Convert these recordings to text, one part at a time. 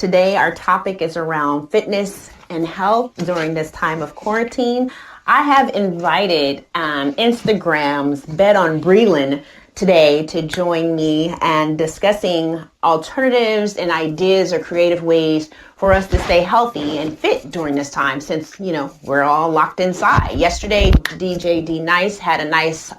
Today, our topic is around fitness and health during this time of quarantine. I have invited Instagram's Bet On Breland today to join me and discussing alternatives and ideas or creative ways for us to stay healthy and fit during this time since, we're all locked inside. Yesterday, DJ D Nice had a nice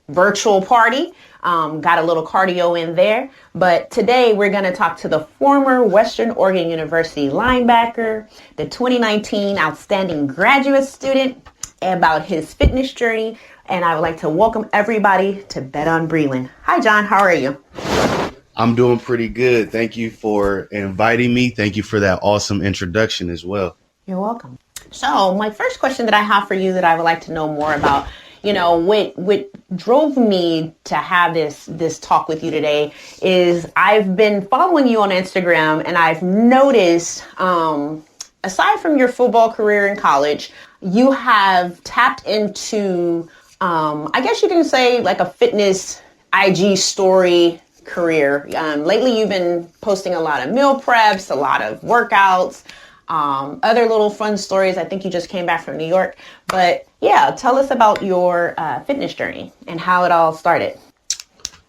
virtual party. Got a little cardio in there. But today we're going to talk to the former Western Oregon University linebacker, the 2019 outstanding graduate student, about his fitness journey. And I would like to welcome everybody to Bet On Breland. Hi, John. How are you? I'm doing pretty good. Thank you for inviting me. Thank you for that awesome introduction as well. You're welcome. So my first question that I have for you that I would like to know more about, what drove me to have this talk with you today is I've been following you on Instagram, and I've noticed, aside from your football career in college, you have tapped into, I guess you can say, like a fitness IG story career. Lately, you've been posting a lot of meal preps, a lot of workouts, other little fun stories. I think you just came back from New York. But yeah, tell us about your fitness journey and how it all started.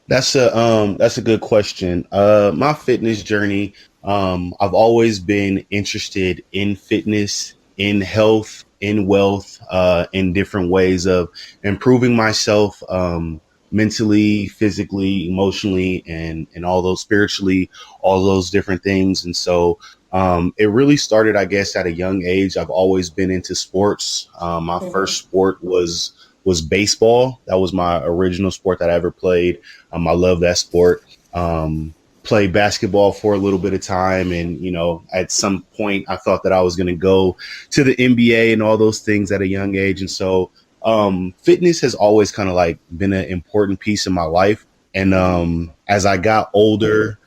That's a good question. My fitness journey, I've always been interested in fitness, in health, in wealth, in different ways of improving myself, mentally, physically, emotionally, and all those spiritually, all those different things. And so it really started, I guess, at a young age. I've always been into sports. My first sport was baseball. That was my original sport that I ever played. I love that sport. Played basketball for a little bit of time. And, at some point I thought that I was going to go to the NBA and all those things at a young age. And so fitness has always kind of like been an important piece of my life. And as I got older,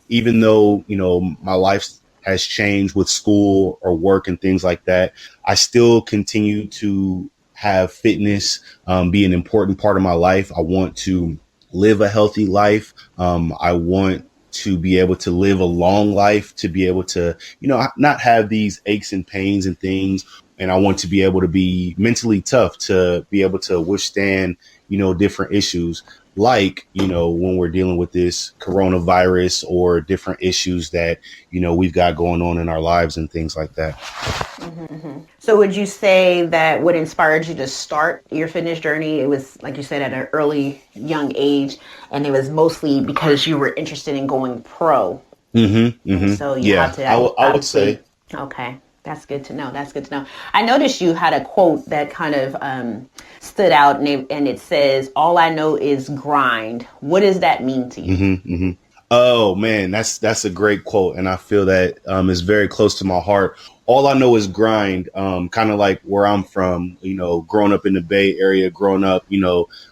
even though, my life has changed with school or work and things like that, I still continue to have fitness be an important part of my life. I want to live a healthy life. I want to be able to live a long life, to be able to, not have these aches and pains and things. And I want to be able to be mentally tough, to be able to withstand, different issues like, when we're dealing with this coronavirus or different issues that, we've got going on in our lives and things like that. Mm-hmm. So would you say that what inspired you to start your fitness journey, it was, like you said, at an early young age, and it was mostly because you were interested in going pro? Mm-hmm, mm-hmm. So you had to, I would say. Okay. That's good to know. That's good to know. I noticed you had a quote that kind of stood out, and it says, "All I know is grind." What does that mean to you? Mm-hmm, mm-hmm. Oh man, that's a great quote, and I feel that is very close to my heart. All I know is grind. Kind of like where I'm from, growing up in the Bay Area, growing up,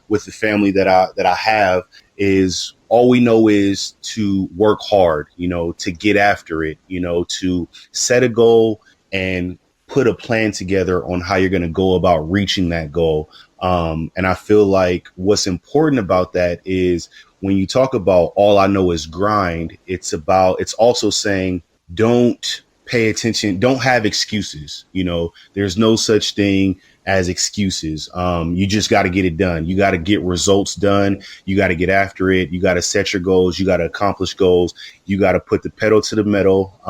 with the family that I have, is all we know is to work hard, to get after it, to set a goal and put a plan together on how you're going to go about reaching that goal. And I feel like what's important about that is when you talk about all I know is grind, it's also saying don't pay attention, don't have excuses. There's no such thing as excuses. You just got to get it done. You got to get results done. You got to get after it. You got to set your goals. You got to accomplish goals. You got to put the pedal to the metal.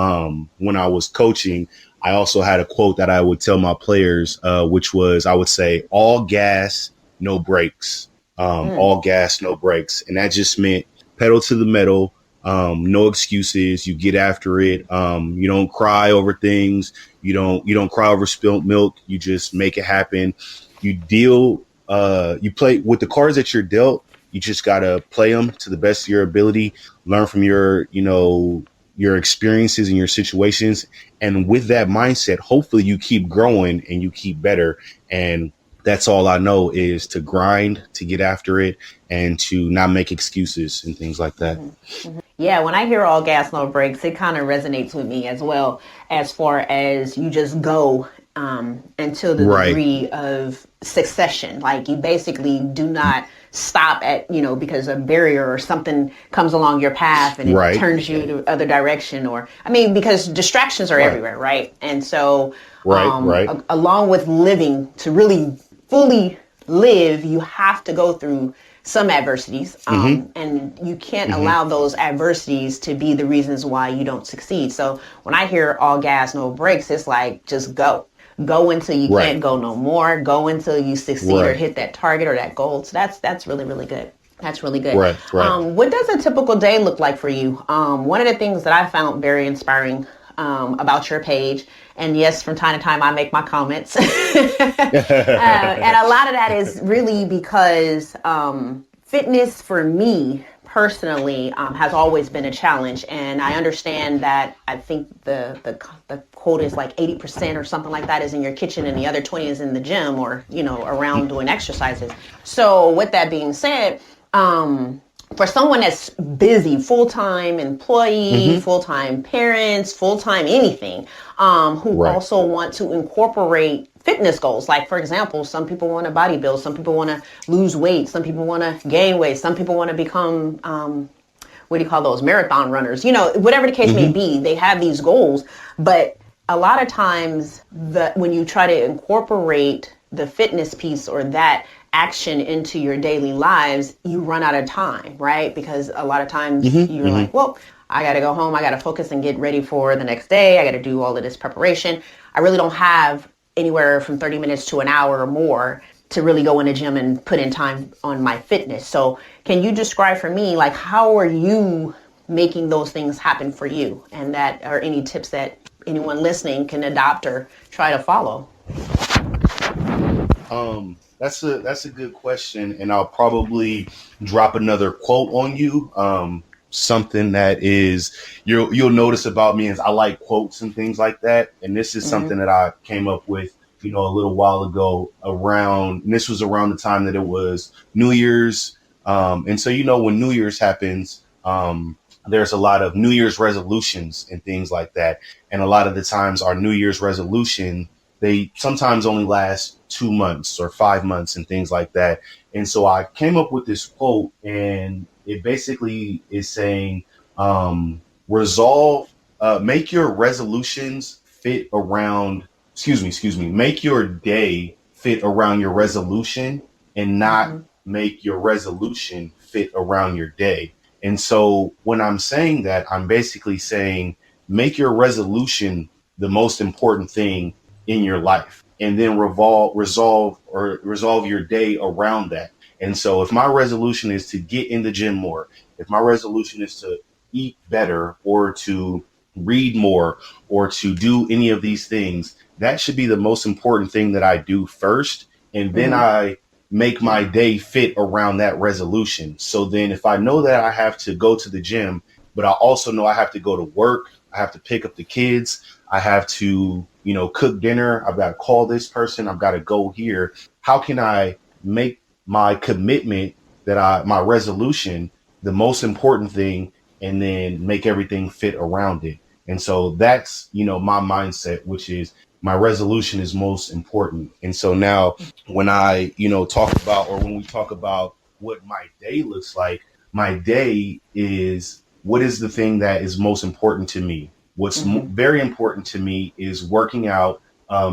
When I was coaching, I also had a quote that I would tell my players, which was, I would say, all gas, no brakes, all gas, no brakes. And that just meant pedal to the metal, no excuses. You get after it. You don't cry over things. You don't cry over spilt milk. You just make it happen. You play with the cards that you're dealt. You just got to play them to the best of your ability, learn from your experiences and your situations. And with that mindset, hopefully you keep growing and you keep better. And that's all I know is to grind, to get after it, and to not make excuses and things like that. Mm-hmm. Yeah, when I hear all gas, no brakes, it kind of resonates with me as well, as far as you just go until the degree of succession. Like you basically do not stop at, because a barrier or something comes along your path and it Right. turns you to other direction, or, I mean, because distractions are Right. everywhere, right? And so, Right. Right. along with living, to really fully live, you have to go through some adversities, Mm-hmm. and you can't Mm-hmm. allow those adversities to be the reasons why you don't succeed. So when I hear all gas, no brakes, it's like, just go until you Right. can't go no more, go until you succeed or Right. hit that target or that goal. So that's really, really good. That's really good. Right. Right. What does a typical day look like for you? One of the things that I found very inspiring about your page, and yes, from time to time I make my comments, and a lot of that is really because fitness for me personally has always been a challenge, and I understand that. I think the quote is like 80% or something like that is in your kitchen, and the other 20 is in the gym, or around doing exercises. So with that being said, for someone that's busy, full-time employee, Mm-hmm. full-time parents, full-time anything, who Right. also want to incorporate fitness goals. Like, for example, some people want to body build, some people want to lose weight, some people want to gain weight, some people want to become, what do you call those, marathon runners, whatever the case may Mm-hmm. be, they have these goals. But a lot of times, when you try to incorporate the fitness piece or that action into your daily lives, you run out of time, right? Because a lot of times Mm-hmm. you're Mm-hmm. like, well, I got to go home, I got to focus and get ready for the next day, I got to do all of this preparation. I really don't have anywhere from 30 minutes to an hour or more to really go in the gym and put in time on my fitness. So can you describe for me, like, how are you making those things happen for you? And that are any tips that anyone listening can adopt or try to follow? That's a good question, and I'll probably drop another quote on you. Something that is you'll notice about me is I like quotes and things like that, and this is Mm-hmm. something that I came up with, a little while ago. And this was around the time that it was New Year's, and so when New Year's happens, there's a lot of New Year's resolutions and things like that, and a lot of the times our New Year's resolution, they sometimes only last 2 months or 5 months and things like that. And so I came up with this quote, and it basically is saying, resolve, make your resolutions fit around, excuse me, make your day fit around your resolution and not Mm-hmm. make your resolution fit around your day. And so when I'm saying that, I'm basically saying, make your resolution the most important thing in your life, and then resolve your day around that. And so if my resolution is to get in the gym more, if my resolution is to eat better or to read more or to do any of these things, that should be the most important thing that I do first. And then Mm-hmm. I make my day fit around that resolution. So then if I know that I have to go to the gym, but I also know I have to go to work, I have to pick up the kids, I have to, cook dinner, I've got to call this person, I've got to go here. How can I make my commitment, my resolution, the most important thing, and then make everything fit around it? And so that's, my mindset, which is my resolution is most important. And so now when I, talk about, or when we talk about what my day looks like, my day is, what is the thing that is most important to me? What's Mm-hmm. very important to me is working out,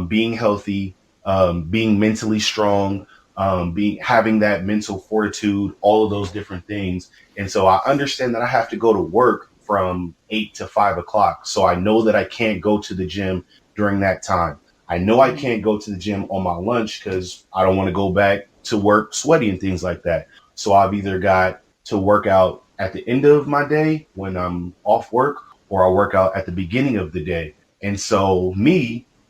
being healthy, being mentally strong, being having that mental fortitude, all of those different things. And so I understand that I have to go to work from 8 to 5 o'clock. So I know that I can't go to the gym during that time. I know I Mm-hmm. can't go to the gym on my lunch because I don't want to go back to work sweaty and things like that. So I've either got to work out at the end of my day when I'm off work, or I work out at the beginning of the day. And so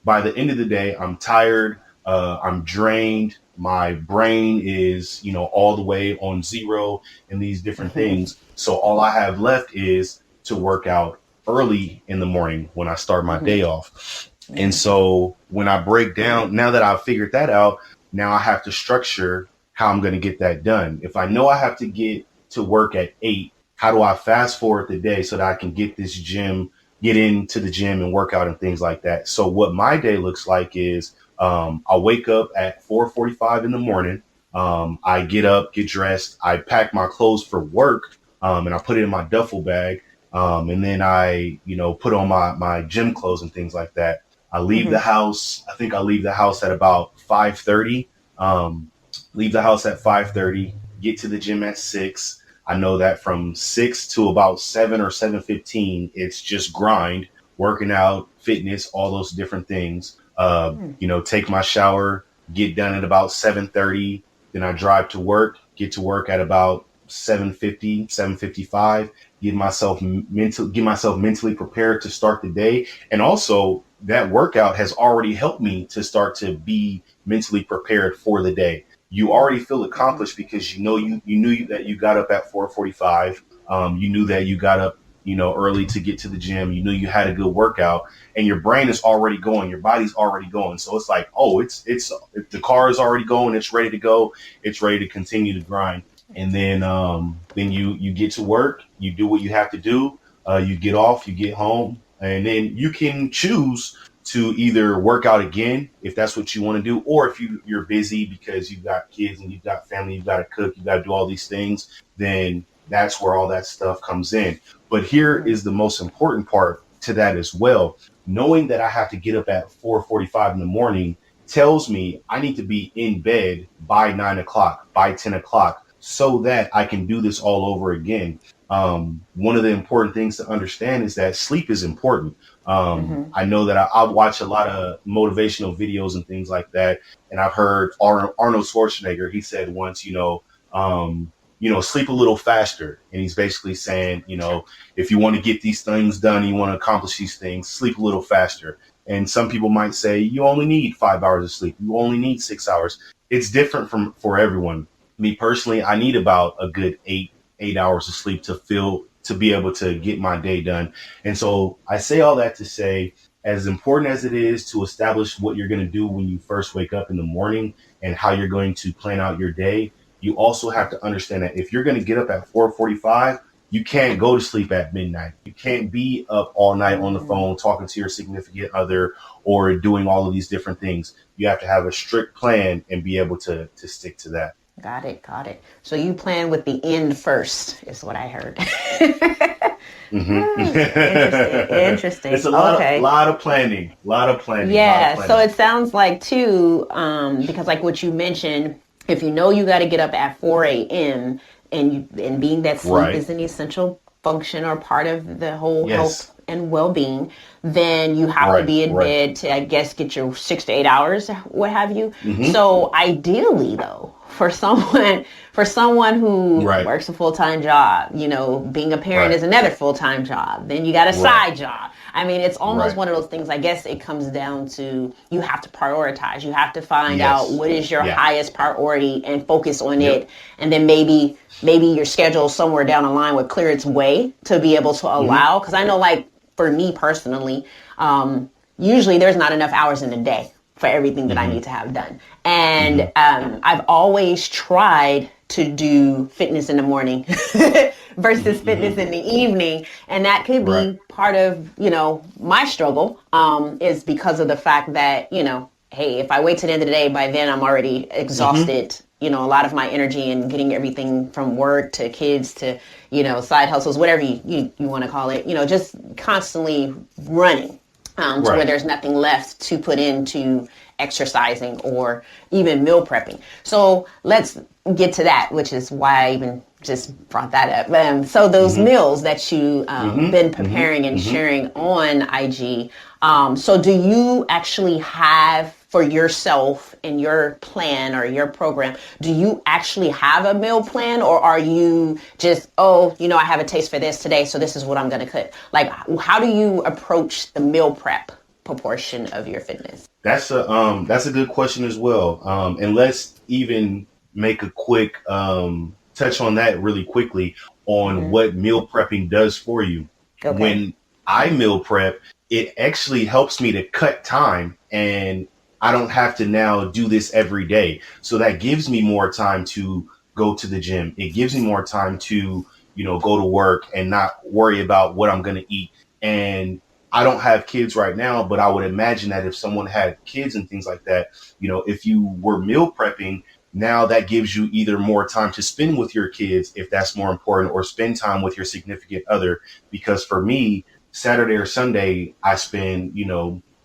by the end of the day, I'm tired, I'm drained, my brain is, all the way on zero and these different things. So all I have left is to work out early in the morning when I start my Mm-hmm. day off. And Mm-hmm. so when I break down, now that I've figured that out, now I have to structure how I'm going to get that done. If I know I have to get to work at 8, how do I fast forward the day so that I can get into the gym and work out and things like that? So what my day looks like is, I wake up at 4:45 in the morning. I get up, get dressed, I pack my clothes for work, and I put it in my duffel bag. And then I, put on my gym clothes and things like that. I leave the Hmm. house. I think I leave the house at about 5:30. Um, leave the house at 5:30. Get to the gym at 6. I know that from 6 to about 7 or 7:15, it's just grind, working out, fitness, all those different things. Take my shower, get done at about 7:30. Then I drive to work, get to work at about 7:50, 7:55. Get myself mentally prepared to start the day, and also that workout has already helped me to start to be mentally prepared for the day. You already feel Hmm. accomplished because you knew that you got up at 4:45. You knew that you got up early to get to the gym. You knew you had a good workout, and your brain is already going. Your body's already going. So it's like, oh, it's the car is already going. It's ready to go. It's ready to continue to grind. And then you get to work. You do what you have to do. You get off. You get home, and then you can choose to either work out again if that's what you want to do, or if you're busy because you've got kids and you've got family, you've got to cook, you've got to do all these things, then that's where all that stuff comes in. But here Hmm. is the most important part to that as well. Knowing that I have to get up at 4:45 in the morning tells me I need to be in bed by 9 o'clock, by 10 o'clock, so that I can do this all over again. One of the important things to understand is that sleep is important. Hmm. I know that I watch a lot of motivational videos and things like that, and I've heard Arnold Schwarzenegger. He said once, sleep a little faster, and he's basically saying, if you want to get these things done, you want to accomplish these things, sleep a little faster. And some people might say you only need 5 hours of sleep, you only need 6 hours. It's different from for everyone. Me personally, I need about a good eight hours of sleep to be able to get my day done. And so I say all that to say, as important as it is to establish what you're going to do when you first wake up in the morning and how you're going to plan out your day, you also have to understand that if you're going to get up at 4:45, you can't go to sleep at midnight. You can't be up all night on the Hmm. phone talking to your significant other or doing all of these different things. You have to have a strict plan and be able to stick to that. Got it. Got it. So you plan with the end first, is what I heard. Hmm. Interesting. It's Interesting. a Okay. lot of planning, lot of planning, lot of Yeah. So planning. it sounds like too, because like what you mentioned, if you know you got to get up at 4 a.m. And being that sleep Right. is an essential function or part of the whole health Yes. and well-being, then you have to Right. be in Right. bed to, I guess, get your 6 to 8 hours, what have you. Hmm. So ideally, though, for someone who Right. works a full-time job, being a parent Right. is another full-time job. Then you got a Right. side job. I mean, it's almost Right. one of those things. I guess it comes down to you have to prioritize. You have to find out Yes. what is your Yeah. highest priority and focus on Yep. it. And then maybe your schedule somewhere down the line would clear its way to be able to Hmm. allow. Because I know, like for me personally, usually there's not enough hours in the day for everything that I Hmm. need to have done. And Hmm. I've always tried to do fitness in the morning Hmm. versus Hmm. fitness in the evening. And that could Right. be part of, my struggle, is because of the fact that, hey, if I wait to the end of the day, by then I'm already Hmm. exhausted. A lot of my energy and getting everything from work to kids to, side hustles, whatever you want to call it, just constantly running, to where Right. there's nothing left to put into exercising or even meal prepping. So let's get to that, which is why I even just brought that up. So those Hmm. meals that you Hmm. been Hmm. preparing and Hmm. sharing on IG, so do you actually have for yourself in your plan or your program, do you actually have a meal plan, or are you just, oh, I have a taste for this today, so this is what I'm going to cook? Like, how do you approach the meal prep proportion of your fitness? That's a good question as well. And let's even make a quick touch on that really quickly on Hmm. what meal prepping does for you. Okay. When I meal prep, it actually helps me to cut time, and I don't have to now do this every day. So that gives me more time to go to the gym. It gives me more time to, go to work and not worry about what I'm going to eat. And I don't have kids right now, but I would imagine that if someone had kids and things like that, if you were meal prepping, now that gives you either more time to spend with your kids, if that's more important, or spend time with your significant other. Because for me, Saturday or Sunday, I spend,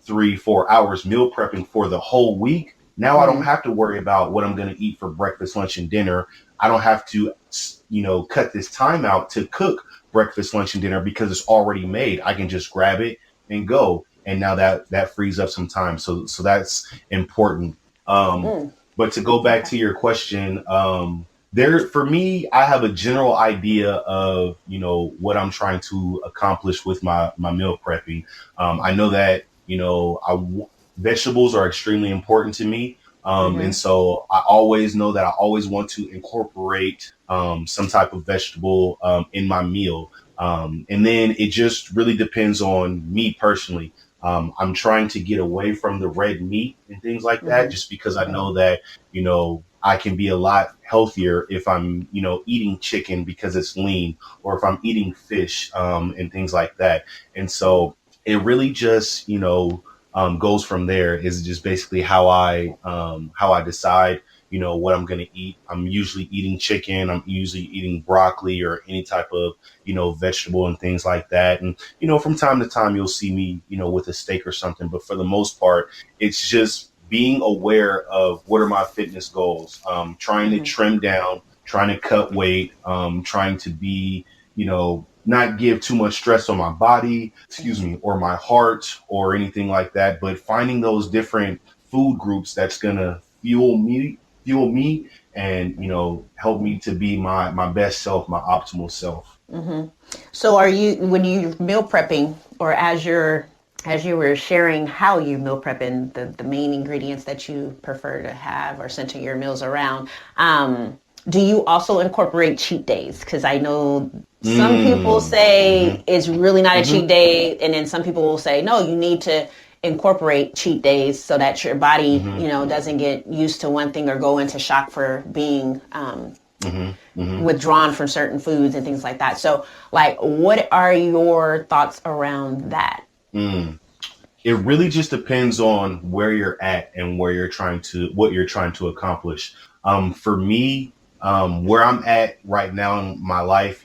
3, 4 hours meal prepping for the whole week. Now I don't Mm-hmm. have to worry about what I'm going to eat for breakfast, lunch, and dinner. I don't have to, cut this time out to cook breakfast, lunch, and dinner because it's already made. I can just grab it and go. And now that frees up some time. So that's important. Um, Mm. but to go back Okay. to your question, there for me, I have a general idea of what I'm trying to accomplish with my meal prepping. I know that vegetables are extremely important to me. And Mm-hmm. so I always know that I always want to incorporate some type of vegetable in my meal. And then it just really depends on me personally. I'm trying to get away from the red meat and things like that, Mm-hmm. just because I know that, I can be a lot healthier if I'm, eating chicken because it's lean, or if I'm eating fish and things like that. And so it really just, goes from there. Is just basically how I decide, what I'm going to eat. I'm usually eating chicken. I'm usually eating broccoli or any type of, vegetable and things like that. And, from time to time, you'll see me, with a steak or something. But for the most part, it's just being aware of what are my fitness goals, trying to Mm-hmm. trim down, trying to cut weight, trying to be, not give too much stress on my body, excuse Mm-hmm. me, or my heart or anything like that, but finding those different food groups that's going to fuel me and, help me to be my best self, my optimal self. Mm-hmm. So are you when you meal prepping or as you were sharing how you meal prepping the main ingredients that you prefer to have or center your meals around, do you also incorporate cheat days? Because I know some people Mm, say hmm it's really not a hmm cheat day, and then some people will say no, you need to incorporate cheat days so that your body, hmm doesn't get used to one thing or go into shock for being hmm hmm withdrawn from certain foods and things like that. So, like, what are your thoughts around that? mm. It really just depends on where you're at and what you're trying to accomplish. For me, where I'm at right now in my life,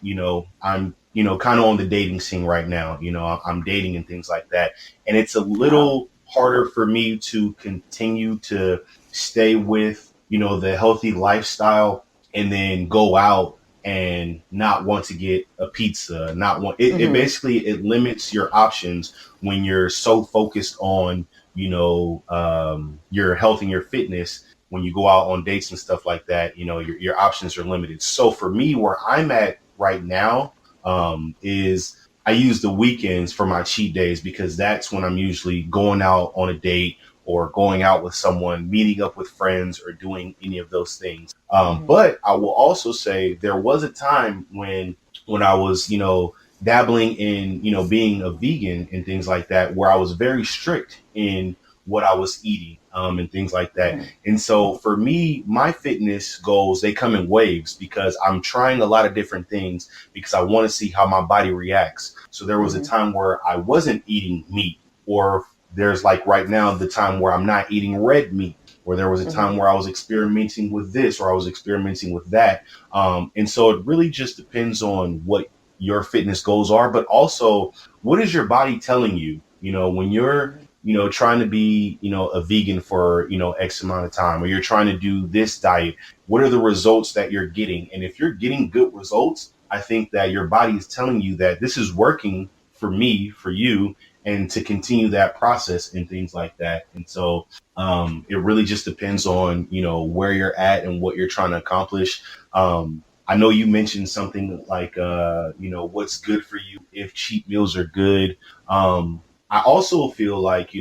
I'm, kind of on the dating scene right now. I'm dating and things like that. And it's a Oh. little harder for me to continue to stay with, the healthy lifestyle and then go out and not want to get a pizza, not want it Mm-hmm. basically it limits your options when you're so focused on your health and your fitness. When you go out on dates and stuff like that, your options are limited. So for me, where I'm at right now, is I use the weekends for my cheat days, because that's when I'm usually going out on a date or going out with someone, meeting up with friends, or doing any of those things. Mm-hmm. But I will also say there was a time when I was, dabbling in, being a vegan and things like that, where I was very strict in what I was eating, and things like that. Mm-hmm. And so for me, my fitness goals, they come in waves, because I'm trying a lot of different things because I want to see how my body reacts. So there was a Mm-hmm. time where I wasn't eating meat, or there's like right now the time where I'm not eating red meat, or there was a Mm-hmm. time where I was experimenting with this or I was experimenting with that. And so it really just depends on what your fitness goals are, but also what is your body telling you, when you're, trying to be, a vegan for, X amount of time, or you're trying to do this diet, what are the results that you're getting? And if you're getting good results, I think that your body is telling you that this is working for me, for you, and to continue that process and things like that. And so it really just depends on, where you're at and what you're trying to accomplish. I know you mentioned something like, what's good for you, if cheat meals are good. I also feel like,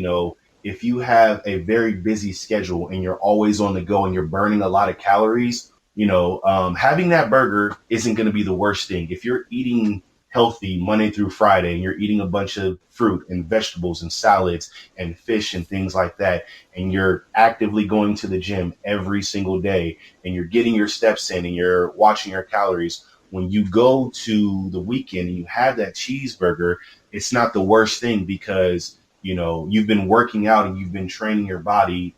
if you have a very busy schedule and you're always on the go and you're burning a lot of calories, having that burger isn't going to be the worst thing. If you're eating healthy Monday through Friday and you're eating a bunch of fruit and vegetables and salads and fish and things like that, and you're actively going to the gym every single day, and you're getting your steps in and you're watching your calories, when you go to the weekend and you have that cheeseburger, it's not the worst thing, because, you've been working out and you've been training your body,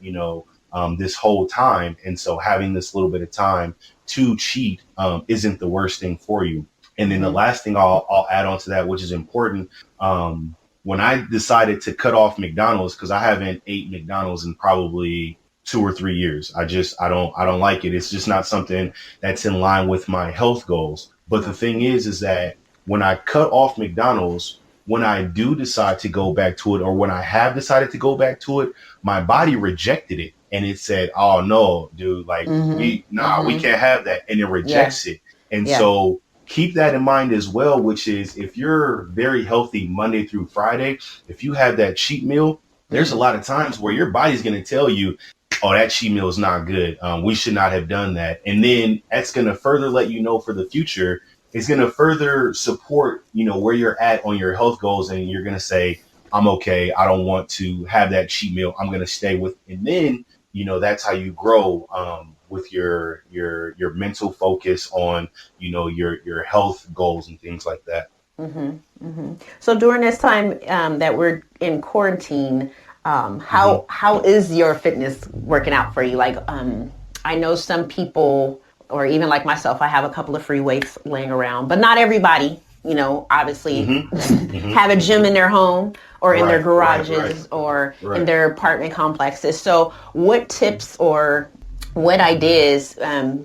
this whole time. And so having this little bit of time to cheat isn't the worst thing for you. And then the last thing I'll add on to that, which is important, when I decided to cut off McDonald's, because I haven't ate McDonald's in probably 2 or 3 years. I don't like it. It's just not something that's in line with my health goals. But the thing is that when I cut off McDonald's, when I do decide to go back to it, or when I have decided to go back to it, my body rejected it. And it said, oh no, dude, like we can't have that. And it rejects it. And so keep that in mind as well, which is if you're very healthy Monday through Friday, if you have that cheat meal, there's a lot of times where your body's going to tell you, oh, that cheat meal is not good. We should not have done that. And then that's going to further let you know for the future. It's going to further support, where you're at on your health goals. And you're going to say, I'm okay. I don't want to have that cheat meal. I'm going to stay with. And then, that's how you grow with your mental focus on, your health goals and things like that. So during this time that we're in quarantine, how is your fitness working out for you? Like, I know some people, or even like myself, I have a couple of free weights laying around, but not everybody, obviously have a gym in their home or in their garages or in their apartment complexes. So what tips or what ideas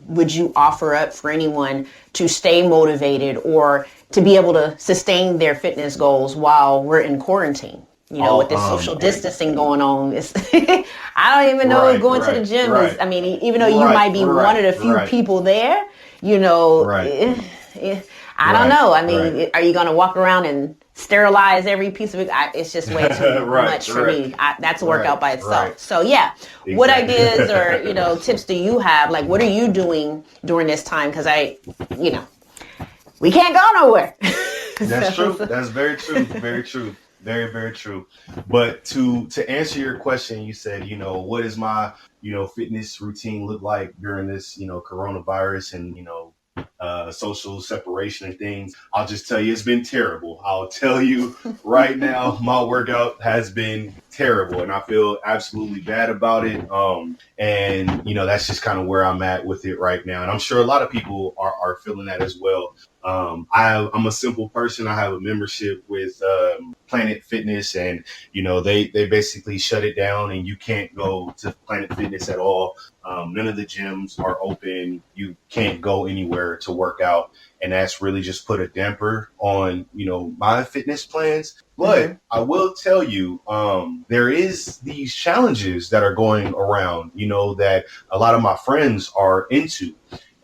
would you offer up for anyone to stay motivated or to be able to sustain their fitness goals while we're in quarantine? With this social distancing going on, I don't even know if going to the gym is, I mean, even though you might be one of the few people there, I don't know. I mean, are you going to walk around and sterilize every piece of it? It's just way too much for me. That's a workout by itself. So what ideas or, tips do you have? Like, what are you doing during this time? Because we can't go nowhere. That's true. That's very true. Very true. Very, very true. But to answer your question, you said, what does my, fitness routine look like during this, coronavirus and, social separation and things. I'll just tell you, it's been terrible. I'll tell you right now, my workout has been terrible and I feel absolutely bad about it. And, that's just kind of where I'm at with it right now. And I'm sure a lot of people are feeling that as well. I'm a simple person. I have a membership with Planet Fitness, and they basically shut it down, and you can't go to Planet Fitness at all. None of the gyms are open. You can't go anywhere to work out, and that's really just put a damper on my fitness plans. But I will tell you, there is these challenges that are going around, that a lot of my friends are into.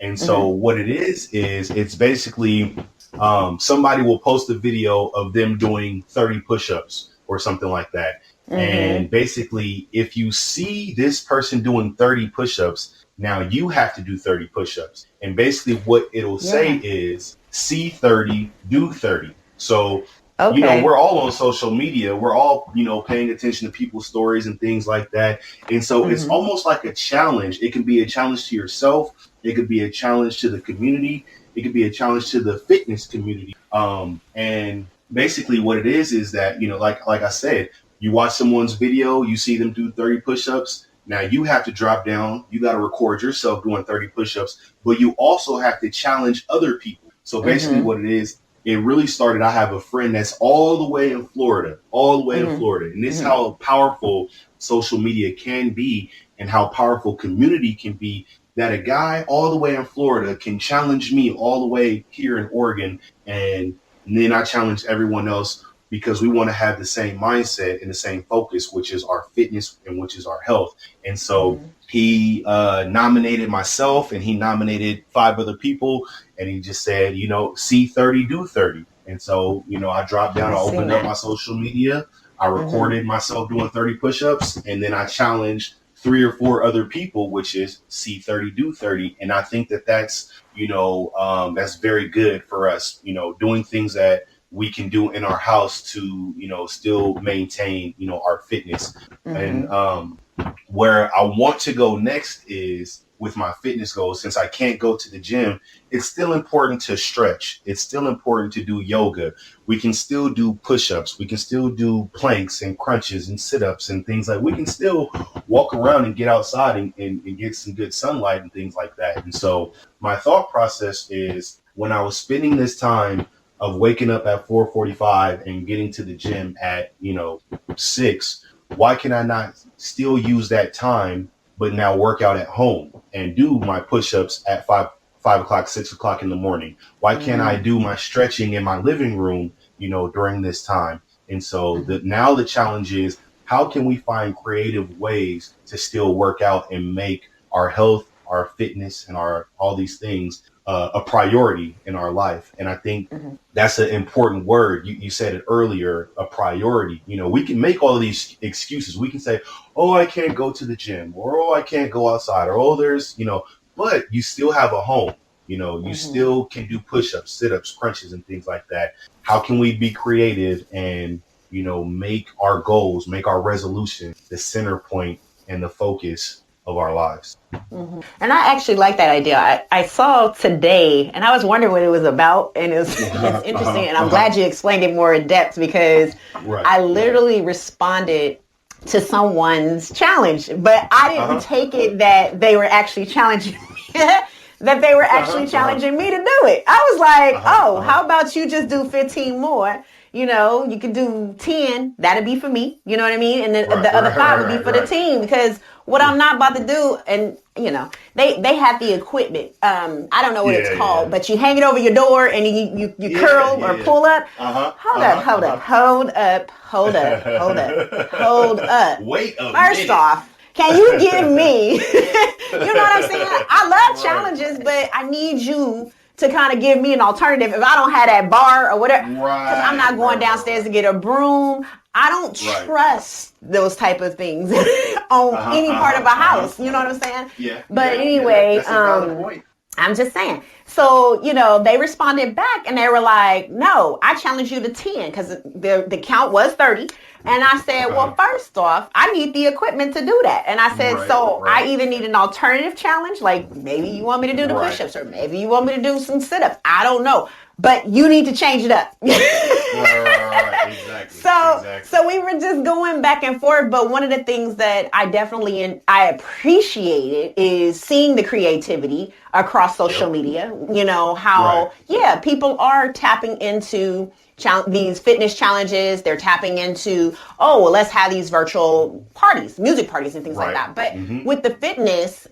And so what it is it's basically somebody will post a video of them doing 30 push-ups or something like that. And basically, if you see this person doing 30 push-ups, now you have to do 30 push-ups. And basically what it'll say is see 30, do 30. So, we're all on social media. We're all, paying attention to people's stories and things like that. And so it's almost like a challenge. It can be a challenge to yourself. It could be a challenge to the community. It could be a challenge to the fitness community. And basically what it is that, like I said, you watch someone's video, you see them do 30 push-ups. Now you have to drop down. You got to record yourself doing 30 push-ups, but you also have to challenge other people. So basically what it is, it really started. I have a friend that's all the way in Florida. And this is how powerful social media can be and how powerful community can be, that a guy all the way in Florida can challenge me all the way here in Oregon. And then I challenge everyone else because we want to have the same mindset and the same focus, which is our fitness and which is our health. And so he nominated myself and he nominated 5 other people. And he just said, see 30, do 30. And so, I dropped down, I opened up my social media. I recorded myself doing 30 push-ups, and then I challenged 3 or 4 other people, which is see 30, do 30. And I think that's, that's very good for us, doing things that we can do in our house to, still maintain, our fitness. And where I want to go next is with my fitness goals, since I can't go to the gym, it's still important to stretch. It's still important to do yoga. We can still do push-ups. We can still do planks and crunches and sit-ups and things like, we can still walk around and get outside and get some good sunlight and things like that. And so my thought process is, when I was spending this time of waking up at 4:45 and getting to the gym at, 6, why can I not still use that time, but now work out at home and do my push-ups at 5 o'clock, 6 o'clock in the morning? Why can't I do my stretching in my living room, during this time? And so now the challenge is, how can we find creative ways to still work out and make our health, our fitness, and all these things a priority in our life? And I think that's an important word. You said it earlier, a priority. We can make all of these excuses. We can say, oh, I can't go to the gym, or, oh, I can't go outside, or, oh, there's, but you still have a home. You still can do push-ups, sit-ups, crunches, and things like that. How can we be creative and, make our goals, make our resolution the center point and the focus of our lives? And I actually like that idea. I saw today, and I was wondering what it was about, and it's interesting, and I'm glad you explained it more in depth, because I literally responded to someone's challenge, but I didn't take it that they were actually challenging me. That they were actually challenging me to do it. I was like, how about you just do 15 more? You could do 10. That'd be for me. You know what I mean? And then the other 5 would be for the team, because what I'm not about to do, and they have the equipment. I don't know what it's called, but you hang it over your door and you curl or pull up. Hold up. Wait a minute. First off, can you give me, you know what I'm saying? I love challenges, but I need you to kind of give me an alternative if I don't have that bar or whatever. Because I'm not going downstairs to get a broom. I don't trust those type of things on any part of a house. You know what I'm saying? Yeah. But anyway, that's a valid point. I'm just saying. So, they responded back and they were like, no, I challenge you to 10, because the count was 30. And I said, well, first off, I need the equipment to do that. And I said, I either need an alternative challenge, like maybe you want me to do the push-ups, or maybe you want me to do some sit-ups. I don't know. But you need to change it up. Exactly. So we were just going back and forth. But one of the things that I appreciated is seeing the creativity across social media. How people are tapping into these fitness challenges. They're tapping into, let's have these virtual parties, music parties and things like that. But with the fitness,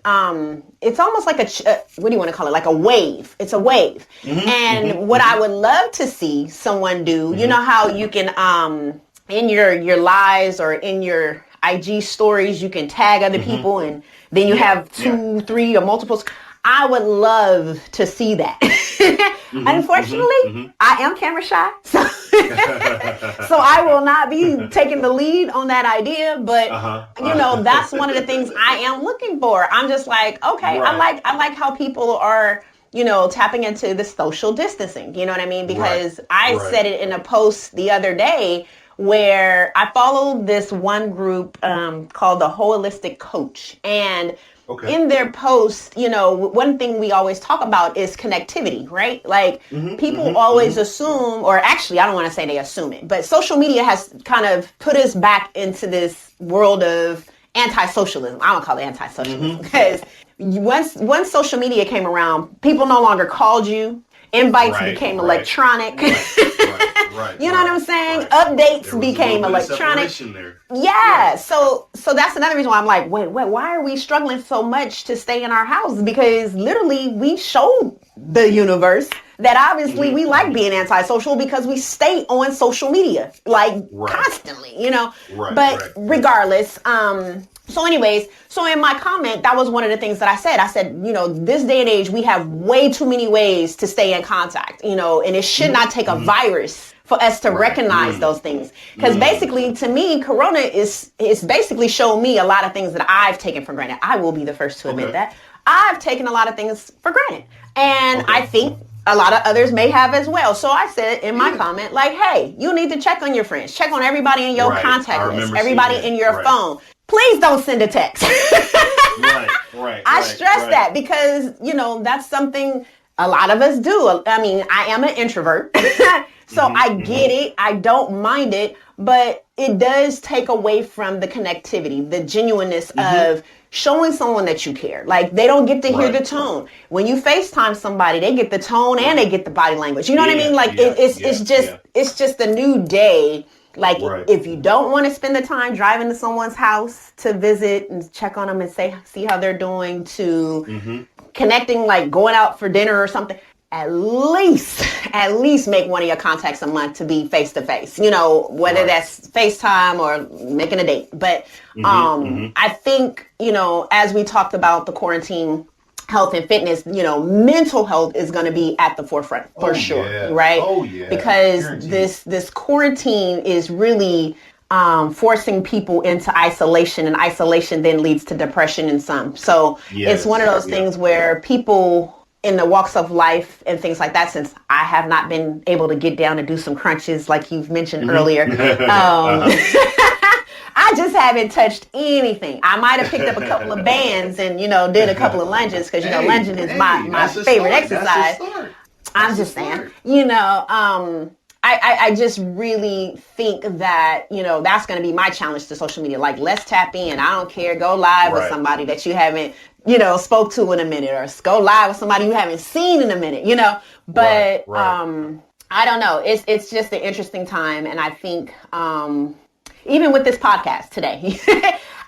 it's almost like what do you want to call it? Like a wave. It's a wave. And what I would love to see someone do, you know how you can, in your lives or in your IG stories, you can tag other people, and then you have 2, 3 or multiples. I would love to see that. Unfortunately, I am camera shy, so I will not be taking the lead on that idea. But that's one of the things I am looking for. I'm just like, okay, I like how people are, tapping into the social distancing. You know what I mean? Because I said it in a post the other day, where I followed this one group called the Holistic Coach, and in their post, one thing we always talk about is connectivity, right? Like people always assume, or actually, I don't want to say they assume it, but social media has kind of put us back into this world of anti-socialism. I don't call it anti-socialism, because once social media came around, people no longer called you. Invites became electronic. You know what I'm saying? Updates became electronic. Yeah. So that's another reason why I'm like, wait, why are we struggling so much to stay in our houses? Because literally we showed the universe that obviously we like being antisocial, because we stay on social media constantly, But regardless, so anyways, so in my comment, that was one of the things that I said. I said, this day and age, we have way too many ways to stay in contact, and it should not take a virus for us to recognize those things. Because basically, to me, Corona is basically showed me a lot of things that I've taken for granted. I will be the first to admit that. I've taken a lot of things for granted. And I think a lot of others may have as well. So I said in my comment, like, hey, you need to check on your friends. Check on everybody in your contact list, everybody in your phone. Please don't send a text. I stress that because, that's something a lot of us do. I mean, I am an introvert, so I get it. I don't mind it, but it does take away from the connectivity, the genuineness of showing someone that you care. Like, they don't get to hear the tone. When you FaceTime somebody, they get the tone and they get the body language. You know what I mean? Like, it's just a new day. Like, if you don't want to spend the time driving to someone's house to visit and check on them and see how they're doing, to connecting, like going out for dinner or something, at least make one of your contacts a month to be face to face, whether that's FaceTime or making a date. But I think, as we talked about the quarantine health and fitness, mental health is going to be at the forefront for sure. Right. Oh yeah. Because this quarantine is really forcing people into isolation, and isolation then leads to depression in some. So it's one of those things where people in the walks of life and things like that, since I have not been able to get down and do some crunches like you've mentioned earlier, I just haven't touched anything. I might have picked up a couple of bands and, did a couple of lunges because, lunging is my favorite exercise. I'm just saying, I just really think that, that's going to be my challenge to social media. Like, let's tap in. I don't care. Go live with somebody that you haven't, spoke to in a minute, or go live with somebody you haven't seen in a minute, but, I don't know. It's just an interesting time. And I think, even with this podcast today,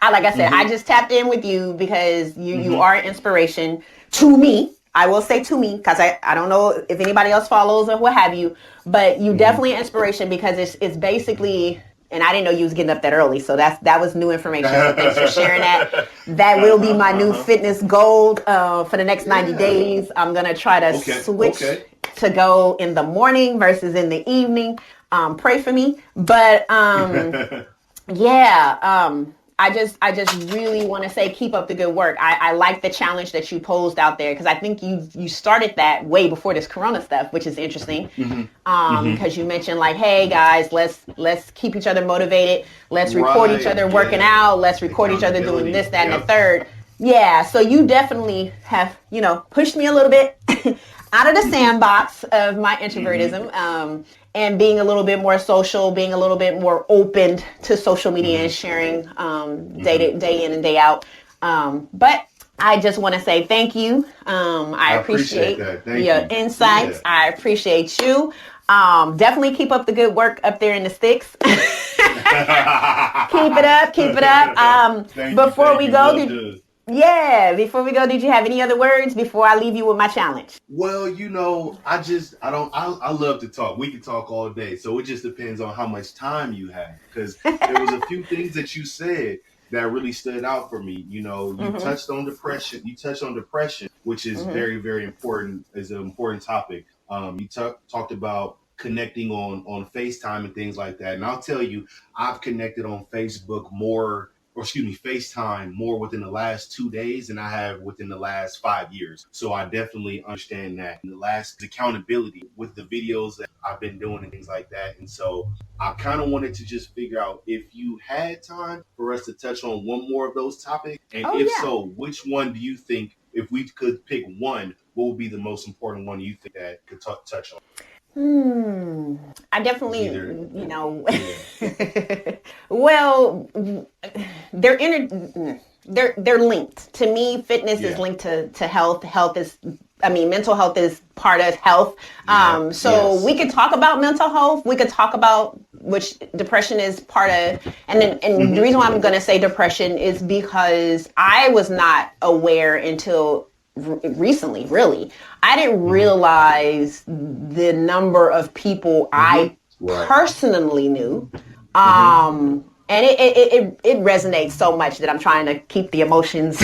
like I said, I just tapped in with you because you are an inspiration to me. I will say to me, because I don't know if anybody else follows or what have you, but you definitely an inspiration because it's basically, and I didn't know you was getting up that early, so that was new information. So thanks for sharing that. That will be my new fitness goal for the next 90 days. I'm gonna try to switch to go in the morning versus in the evening. Pray for me, but I just really want to say keep up the good work. I like the challenge that you posed out there because I think you started that way before this Corona stuff, which is interesting. Because you mentioned like, hey guys, let's keep each other motivated. Let's record each other working out. Let's record each other doing this, that, and the third. Yeah. So you definitely have, pushed me a little bit out of the sandbox of my introvertism. And being a little bit more social, being a little bit more open to social media and sharing day in and day out. But I just want to say thank you. I appreciate your insights. I appreciate you. Definitely keep up the good work up there in the sticks. Keep it up. Before we go, did you have any other words before I leave you with my challenge? Well, I love to talk. We can talk all day. So it just depends on how much time you have. Because there was a few things that you said that really stood out for me. You touched on depression. You touched on depression, which is very, very important, is an important topic. You talked about connecting on FaceTime and things like that. And I'll tell you, I've connected on FaceTime more within the last 2 days than I have within the last 5 years. So I definitely understand that. And the last accountability with the videos that I've been doing and things like that. And so I kind of wanted to just figure out if you had time for us to touch on one more of those topics. And so, which one do you think, if we could pick one, what would be the most important one you think that could touch on? I definitely, well, they're linked. To me, fitness is linked to health. Mental health is part of health. We could talk about mental health. We could talk about which depression is part of. And the reason why I'm going to say depression is because I was not aware until recently, really. I didn't realize the number of people I personally knew. And it resonates so much that I'm trying to keep the emotions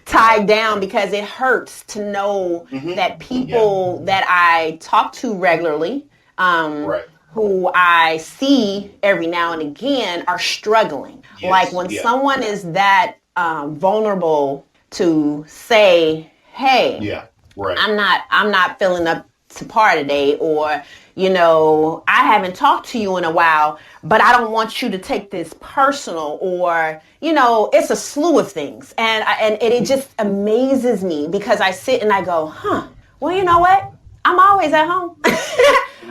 tied down because it hurts to know that people that I talk to regularly, who I see every now and again are struggling. Like when someone is that vulnerable to say, hey, I'm not feeling up to par today, or, I haven't talked to you in a while, but I don't want you to take this personal, or, it's a slew of things. And it just amazes me because I sit and I go, well, you know what? I'm always at home.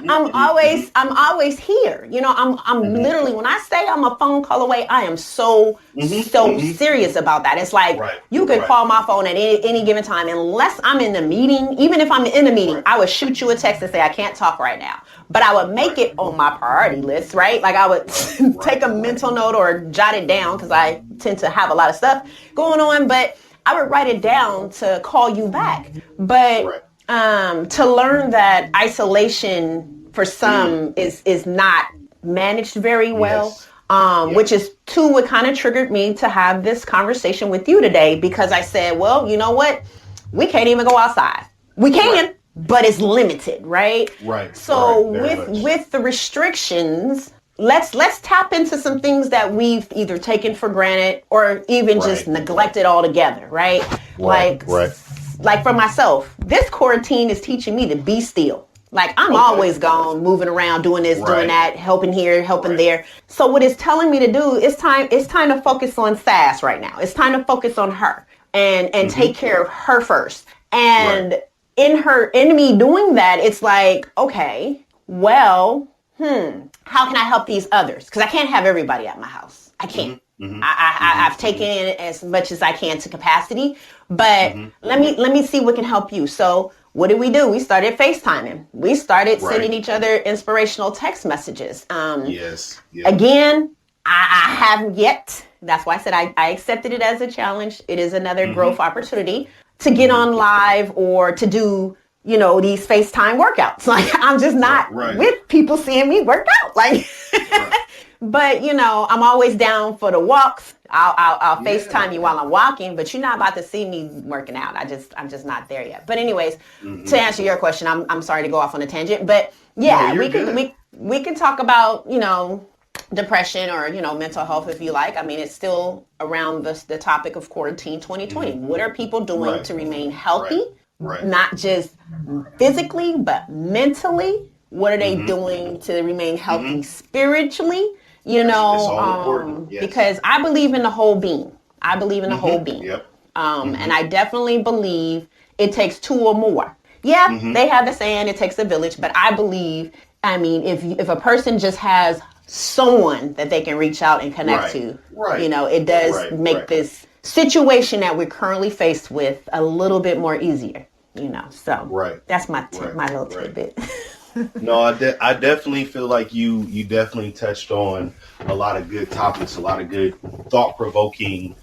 I'm always here. I'm literally, when I say I'm a phone call away, I am so serious about that. It's like you could call my phone at any given time, unless I'm in the meeting. Even if I'm in a meeting, I would shoot you a text and say I can't talk right now. But I would make it on my priority list, right? Like I would take a mental note or jot it down, because I tend to have a lot of stuff going on. But I would write it down to call you back. But to learn that isolation for some is not managed very well, which is what kind of triggered me to have this conversation with you today, because I said, well, you know what? We can't even go outside. We can, but it's limited, right? Right. So with the restrictions, let's tap into some things that we've either taken for granted or even just neglected altogether, right? Like for myself, this quarantine is teaching me to be still. Like I'm always gone, moving around, doing this, doing that, helping here, helping there. So what it's telling me to do, it's time to focus on Sass right now. It's time to focus on her and take care of her first. And in me doing that, it's like, okay, well, how can I help these others? Because I can't have everybody at my house. I can't. I've taken in as much as I can to capacity, but let me see what can help you. So what did we do? We started FaceTiming. We started sending each other inspirational text messages. Again, I haven't yet. That's why I said I accepted it as a challenge. It is another growth opportunity to get on live or to do, these FaceTime workouts. Like I'm just not with people seeing me work out. Like, but I'm always down for the walks. I'll FaceTime you while I'm walking, but you're not about to see me working out. I'm just not there yet. But anyways, to answer your question, I'm sorry to go off on a tangent, but we can talk about, depression or, mental health if you like. I mean, it's still around the topic of quarantine 2020. What are people doing to remain healthy? Not just physically, but mentally. What are they doing to remain healthy spiritually? Because I believe in the whole being. I believe in the whole being. And I definitely believe it takes two or more. They have the saying, it takes a village, but I believe, if a person just has someone that they can reach out and connect to, it does make this situation that we're currently faced with a little bit more easier, so that's my little tidbit. No, I definitely feel like you definitely touched on a lot of good topics, a lot of good thought-provoking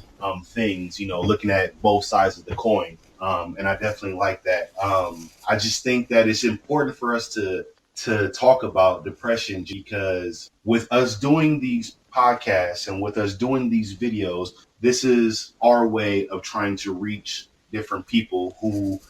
things, looking at both sides of the coin. And I definitely like that. I just think that it's important for us to talk about depression, because with us doing these podcasts and with us doing these videos, this is our way of trying to reach different people who,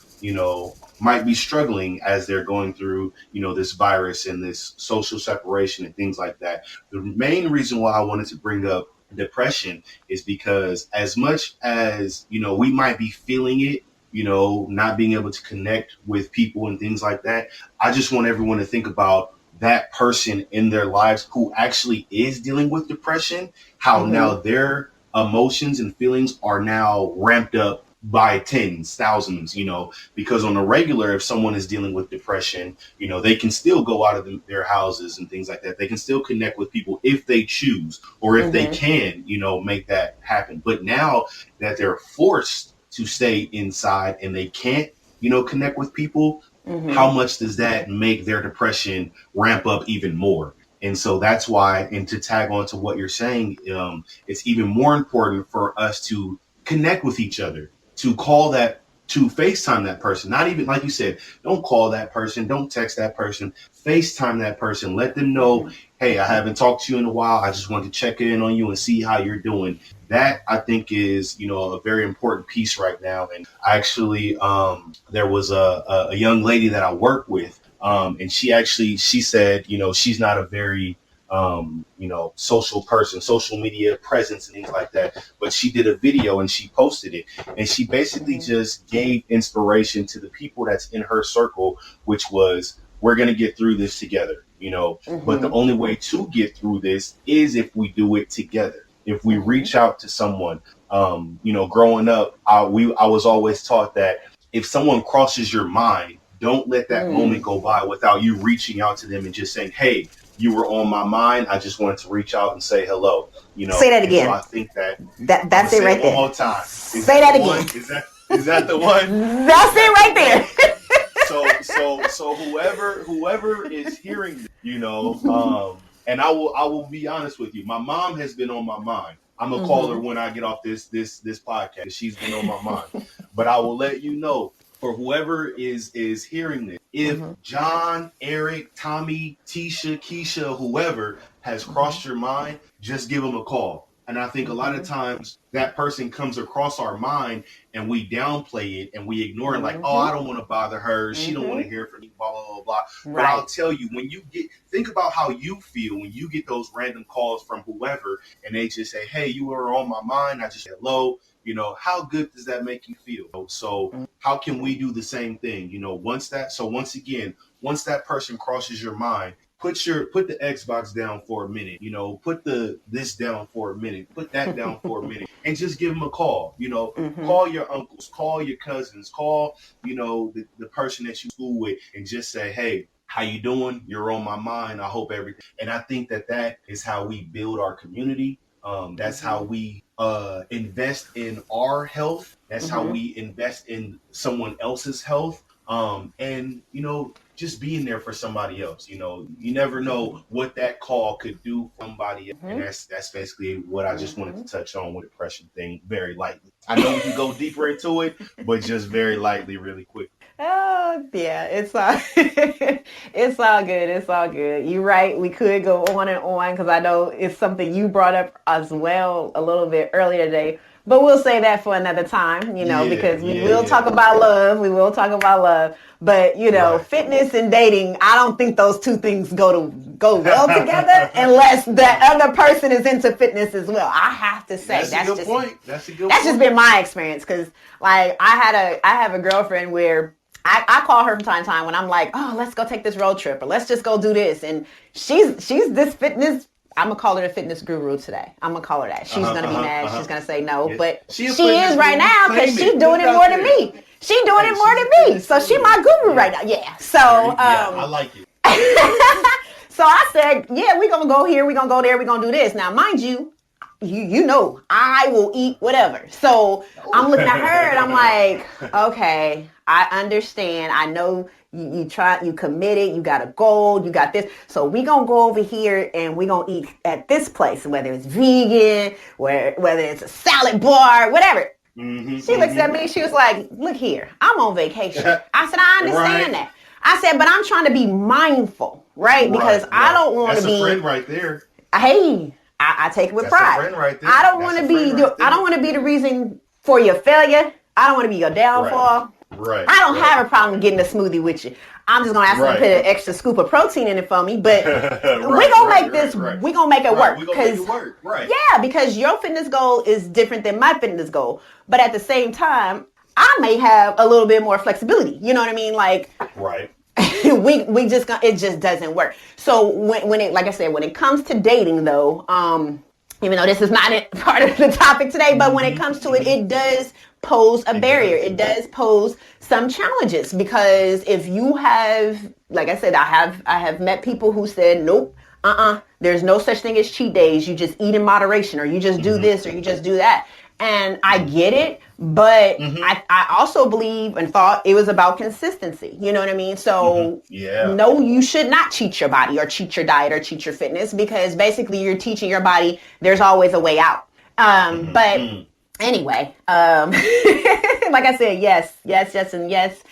might be struggling as they're going through, this virus and this social separation and things like that. The main reason why I wanted to bring up depression is because as much as, we might be feeling it, not being able to connect with people and things like that, I just want everyone to think about that person in their lives who actually is dealing with depression, how now their emotions and feelings are now ramped up by tens, thousands, because on a regular, if someone is dealing with depression, they can still go out of their houses and things like that. They can still connect with people if they choose, or if they can, make that happen. But now that they're forced to stay inside and they can't, connect with people, how much does that make their depression ramp up even more? And so that's why, and to tag on to what you're saying, it's even more important for us to connect with each other, to call that, to FaceTime that person. Not even, like you said, don't call that person, don't text that person, FaceTime that person. Let them know, hey, I haven't talked to you in a while. I just wanted to check in on you and see how you're doing. That, I think, is, a very important piece right now. And I actually, there was a young lady that I work with, and she said, she's not a very social media presence and things like that. But she did a video and she posted it, and she basically just gave inspiration to the people that's in her circle, which was, we're going to get through this together, but the only way to get through this is if we do it together. If we reach out to someone, growing up, I was always taught that if someone crosses your mind, don't let that moment go by without you reaching out to them and just saying, hey, you were on my mind. I just wanted to reach out and say hello. Say that again. So I think that's it right there. One more time. Say that again. Is that the one? That's it right there. So whoever is hearing this, and I will be honest with you. My mom has been on my mind. I'm gonna call her when I get off this podcast. She's been on my mind. But I will let you know, for whoever is hearing this, if John, Eric, Tommy, Tisha, Keisha, whoever has crossed your mind, just give them a call. And I think a lot of times that person comes across our mind and we downplay it and we ignore it, like, oh, I don't want to bother her. She don't want to hear from me, blah, blah, blah, blah. Right. But I'll tell you, think about how you feel when you get those random calls from whoever and they just say, hey, you were on my mind. I just said hello. How good does that make you feel? So how can we do the same thing? Once that person crosses your mind, put the Xbox down for a minute, put this down for a minute, put that down for a minute, and just give them a call. Call your uncles, call your cousins, call, the person that you school with, and just say, hey, how you doing? You're on my mind. I hope everything. And I think that is how we build our community. That's how we invest in our health. That's how we invest in someone else's health. And just being there for somebody else. You never know what that call could do for somebody else. And that's basically what I just wanted to touch on with the depression thing, very lightly. I know we can go deeper into it, but just very lightly, really quick. Oh yeah, it's all it's all good. It's all good. You're right. We could go on and on because I know it's something you brought up as well a little bit earlier today. But we'll say that for another time, because we will talk about love. We will talk about love. But, fitness and dating, I don't think those two things go well together unless that other person is into fitness as well. I have to say that's a good point. That's just been my experience because, like, I have a girlfriend where I call her from time to time when I'm like, oh, let's go take this road trip or let's just go do this. And she's this fitness. I'm going to call her the fitness guru today. I'm going to call her that. She's going to be mad. She's going to say no. Yeah. But she is right now because she's doing it more than me. She's doing it more than me. So she's my guru right now. Yeah. So I like it. So I said, yeah, we're going to go here. We're going to go there. We're going to do this. Now, mind you, I will eat whatever. So I'm looking at her and I'm like, okay, I understand. I know you committed, you got a goal, you got this. So we gonna go over here and we gonna eat at this place, whether it's vegan, whether it's a salad bar, whatever. She looks at me, she was like, look here, I'm on vacation. I said, I understand that. I said, but I'm trying to be mindful, right? Because I don't want to be. That's a friend right there. Hey, I take it with pride. That's a friend right there. I don't want to be the reason for your failure. I don't want to be your downfall. Right. I don't have a problem getting a smoothie with you. I'm just gonna ask you to put an extra scoop of protein in it for me, but we're gonna make this. We're gonna make it work. Yeah, because your fitness goal is different than my fitness goal, but at the same time, I may have a little bit more flexibility. You know what I mean? Like, right. it just doesn't work. So when it comes to dating though, even though this is not part of the topic today, but when it comes to it, it does pose a barrier. It does pose some challenges because if you have, like I said, I have met people who said, nope, there's no such thing as cheat days. You just eat in moderation or you just do this or you just do that. And I get it, but I also believe and thought it was about consistency. You know what I mean? So no, you should not cheat your body or cheat your diet or cheat your fitness because basically you're teaching your body there's always a way out. But anyway, like I said, yes, and yes.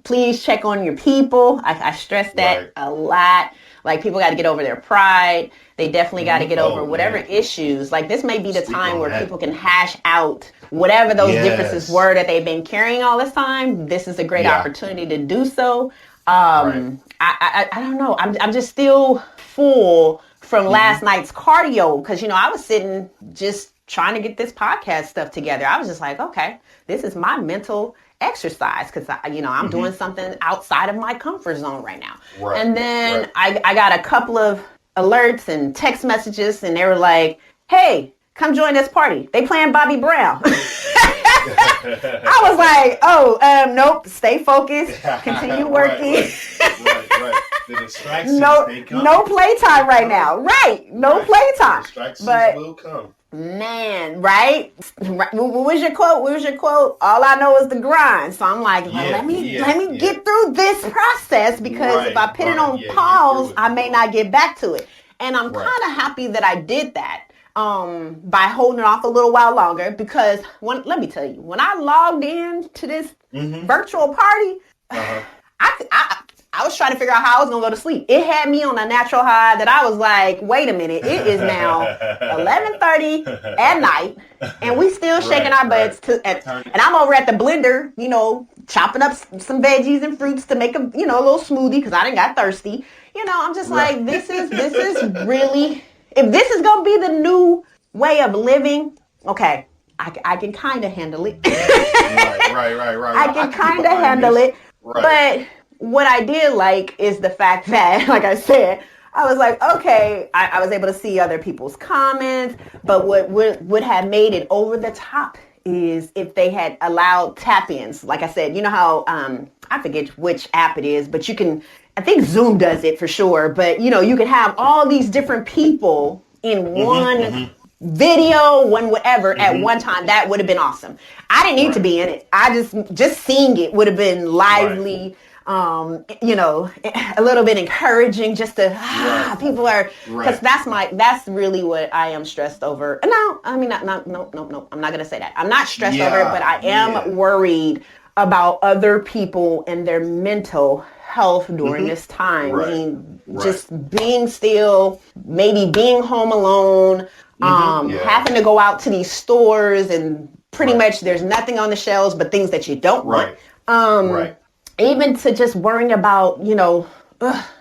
Please check on your people. I stress that a lot. Like people got to get over their pride. They definitely got to get over whatever issues. Like this may be the time where people can hash out whatever those differences were that they've been carrying all this time. This is a great opportunity to do so. I don't know. I'm just still full from last night's cardio because, I was sitting just trying to get this podcast stuff together. I was just like, okay, this is my mental exercise because, I'm doing something outside of my comfort zone right now. Right. And then Right. I got a couple of alerts and text messages and they were like, hey, come join this party. They playing Bobby Brown. I was like, oh, nope, stay focused, continue working. Right. The distractions, they come. No playtime right now. Right, no playtime. Distractions but will come. Man, right? What was your quote? What was your quote? All I know is the grind. So I'm like, let me get through this process because if I put it on pause, I may not get back to it. And I'm kind of happy that I did that by holding off a little while longer because let me tell you, when I logged in to this virtual party, I was trying to figure out how I was going to go to sleep. It had me on a natural high that I was like, wait a minute, it is now 11:30 at night and we still shaking our butts and I'm over at the blender, chopping up some veggies and fruits to make a little smoothie because I done got thirsty. I'm just like, this is really, if this is going to be the new way of living, okay, I can kind of handle it. Right. I can kind of handle it. But what I did like is the fact that, like I said, I was like, okay, I was able to see other people's comments, but what would have made it over the top is if they had allowed tap-ins. Like I said, you know how, I forget which app it is, but you can, I think Zoom does it for sure, but you can have all these different people in one video, one whatever at one time. That would have been awesome. I didn't need to be in it. I just seeing it would have been lively. A little bit encouraging just to people are because that's really what I am stressed over. No, I mean no, I'm not gonna say that. I'm not stressed over it, but I am worried about other people and their mental health during this time. I mean, just being still, maybe being home alone, having to go out to these stores and pretty much there's nothing on the shelves but things that you don't want. Even to just worrying about,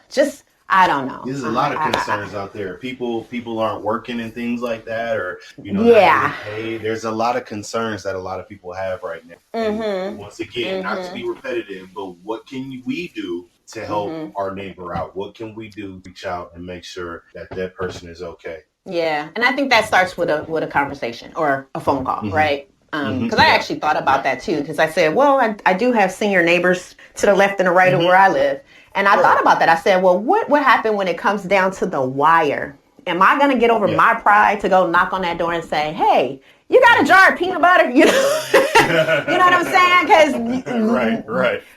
just, I don't know. There's a lot of concerns out there. People aren't working and things like that, or, not getting paid. There's a lot of concerns that a lot of people have right now. And once again, not to be repetitive, but what can we do to help our neighbor out? What can we do to reach out and make sure that person is okay? Yeah. And I think that starts with a conversation or a phone call, right? Because I actually thought about that too. Because I said, well, I do have senior neighbors to the left and the right of where I live. And I thought about that. I said, well, what would happen when it comes down to the wire? Am I going to get over my pride to go knock on that door and say, hey, you got a jar of peanut butter? You know what I'm saying? Because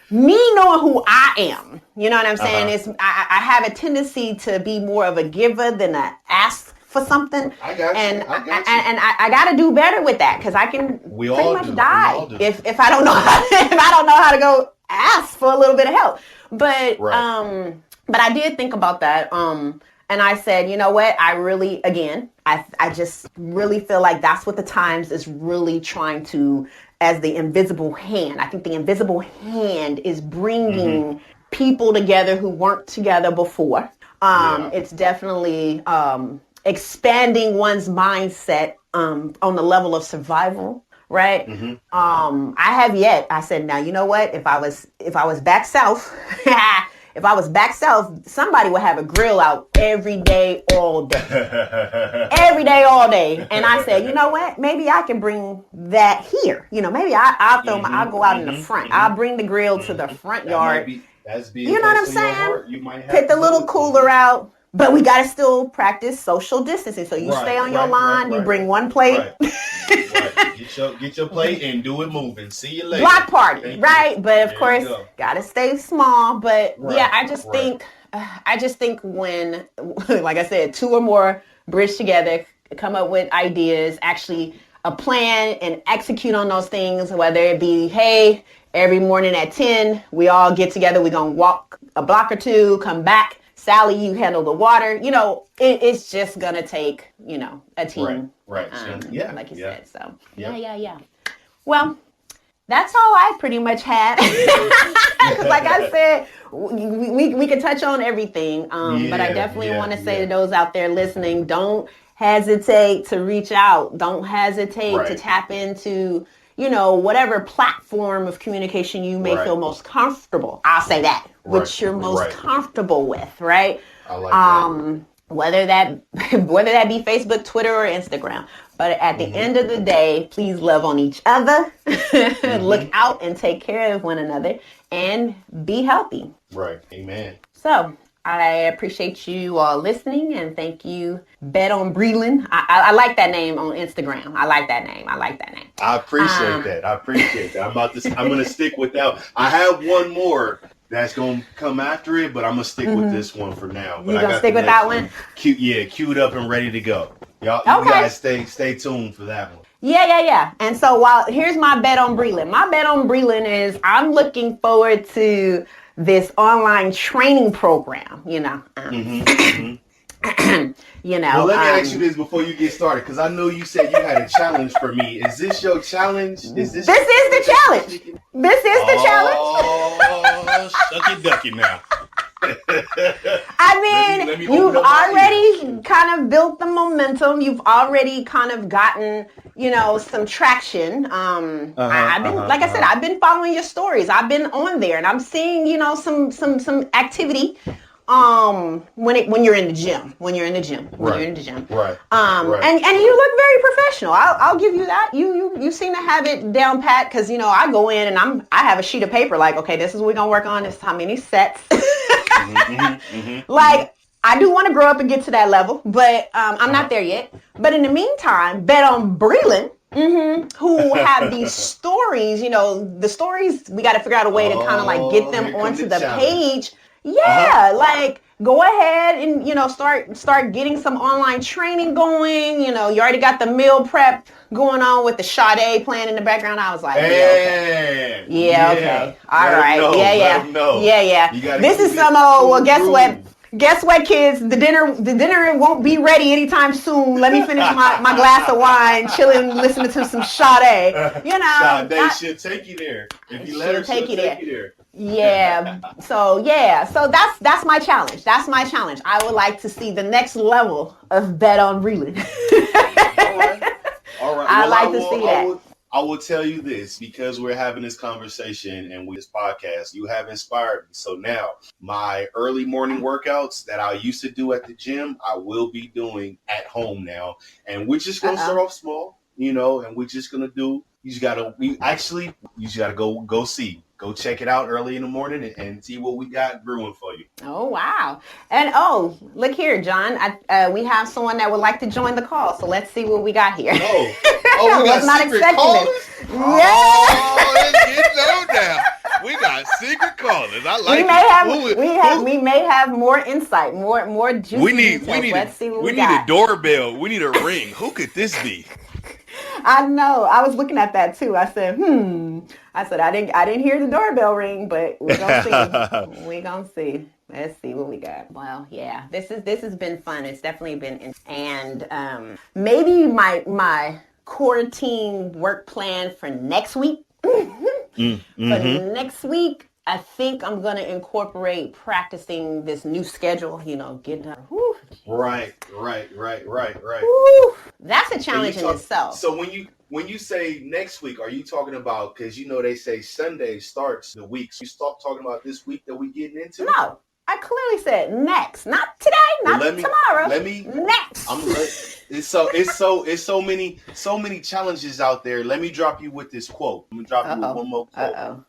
me knowing who I am, you know what I'm saying? Is I have a tendency to be more of a giver than an ask for something. I got you. And I got to do better with that because I can pretty much die if I don't know how to go ask for a little bit of help. But I did think about that. And I said, you know what? I really, again, I just really feel like that's what the Times is really trying to, as the invisible hand. I think the invisible hand is bringing people together who weren't together before. It's definitely expanding one's mindset on the level of survival, right? I said, now, you know what? If I was back south, if I was back south, somebody would have a grill out every day, all day. Every day, all day. And I said, you know what? Maybe I can bring that here. Maybe I'll go out in the front. I'll bring the grill to the front yard. You know what I'm saying? Put the little cooler out. But we got to still practice social distancing. So you stay on your line. You bring one plate. Get your plate and do it moving. See you later. Block party, right? But of course, got to stay small. But I just think when, like I said, two or more bridge together, come up with ideas, actually a plan and execute on those things, whether it be, hey, every morning at 10, we all get together. We're going to walk a block or two, come back. Sally, you handle the water. It's just going to take, a team. Right. Like you said. So, yeah. Well, That's all I pretty much had. Because like I said, we could touch on everything. But I definitely want to say to those out there listening, don't hesitate to reach out. Don't hesitate to tap into, whatever platform of communication you may feel most comfortable. I'll say that, which you're most comfortable with, right? I like that. Whether that be Facebook, Twitter, or Instagram. But at the end of the day, please love on each other, look out and take care of one another, and be healthy. Right. Amen. So I appreciate you all listening, and thank you, Bet On Breland. I like that name on Instagram. I like that name. I appreciate that. I'm gonna stick with that. I have one more that's gonna come after it, but I'm gonna stick with this one for now. But you gonna stick with that one? Queued up and ready to go. Y'all, you guys stay tuned for that one. Yeah. And so here's my Bet On Breland. My Bet On Breland is I'm looking forward to this online training program, Well, let me ask you this before you get started, because I know you said you had a challenge for me. Is this your challenge? This is the challenge. This is the challenge. Oh, shucky ducky now. I mean, you've already kind of built the momentum. You've already kind of gotten, some traction. I've been following your stories. I've been on there, and I'm seeing, some activity. When you're in the gym, right. And you look very professional. I'll give you that. You seem to have it down pat, because I go in and I have a sheet of paper like, okay, this is what we're gonna work on. This is how many sets. Like, I do want to grow up and get to that level, but I'm not there yet. But in the meantime, Bet On Breland, who have these stories, the stories, we got to figure out a way to kind of like get them onto the page. Yeah, like go ahead and start getting some online training going. You already got the meal prep going on with the Sade playing in the background. I was like, okay. All right. Yeah. This is some old. Well, guess what? Guess what, kids? The dinner won't be ready anytime soon. Let me finish my glass of wine, chilling, listening to some Sade. Sade should take you there. If you let her, she'll take you there. Yeah. So that's my challenge. I would like to see the next level of Bet On Breland. All right. I'd like to see that. I will tell you this, because we're having this conversation and with this podcast, you have inspired me. So now my early morning workouts that I used to do at the gym, I will be doing at home now. And we're just going to start off small, and we're just going to do, you just got to go see. Go check it out early in the morning and see what we got brewing for you. Oh, wow. And look here, John. We have someone that would like to join the call. So let's see what we got here. Oh, we got secret callers? Yeah. It's low down. We got secret callers. I like we may have more insight, more juicy details. Let's see what we got. We need a doorbell. We need a ring. Who could this be? I know. I was looking at that too. I said, I didn't hear the doorbell ring, but we're gonna see. We're gonna see. Let's see what we got. Well, yeah, this has been fun. It's definitely been, and maybe my quarantine work plan for next week. For next week, I think I'm gonna incorporate practicing this new schedule. Getting up. Right. Woo, that's a challenge in itself. So when you say next week, are you talking about, because they say Sunday starts the week? So you start talking about this week that we getting into? No, I clearly said next, not today, not tomorrow. Next. It's so many challenges out there. Let me drop you with this quote. I'm gonna drop you with one more quote.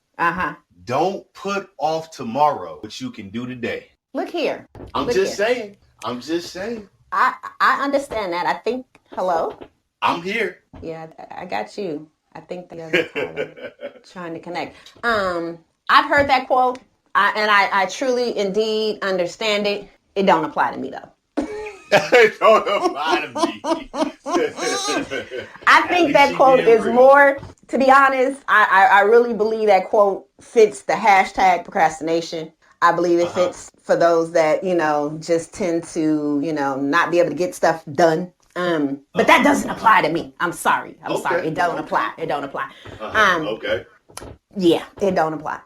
Don't put off tomorrow what you can do today. Look here. I'm just saying. I understand that. I think. Hello. I'm here. Yeah, I got you. I think the other caller trying to connect. I've heard that quote, and I truly, indeed, understand it. It don't apply to me though. It don't apply to me. I think that quote is more. To be honest, I really believe that quote fits the hashtag procrastination. I believe it fits for those that, just tend to, not be able to get stuff done. But that doesn't apply to me. I'm sorry. It don't apply. Okay. Yeah, it don't apply.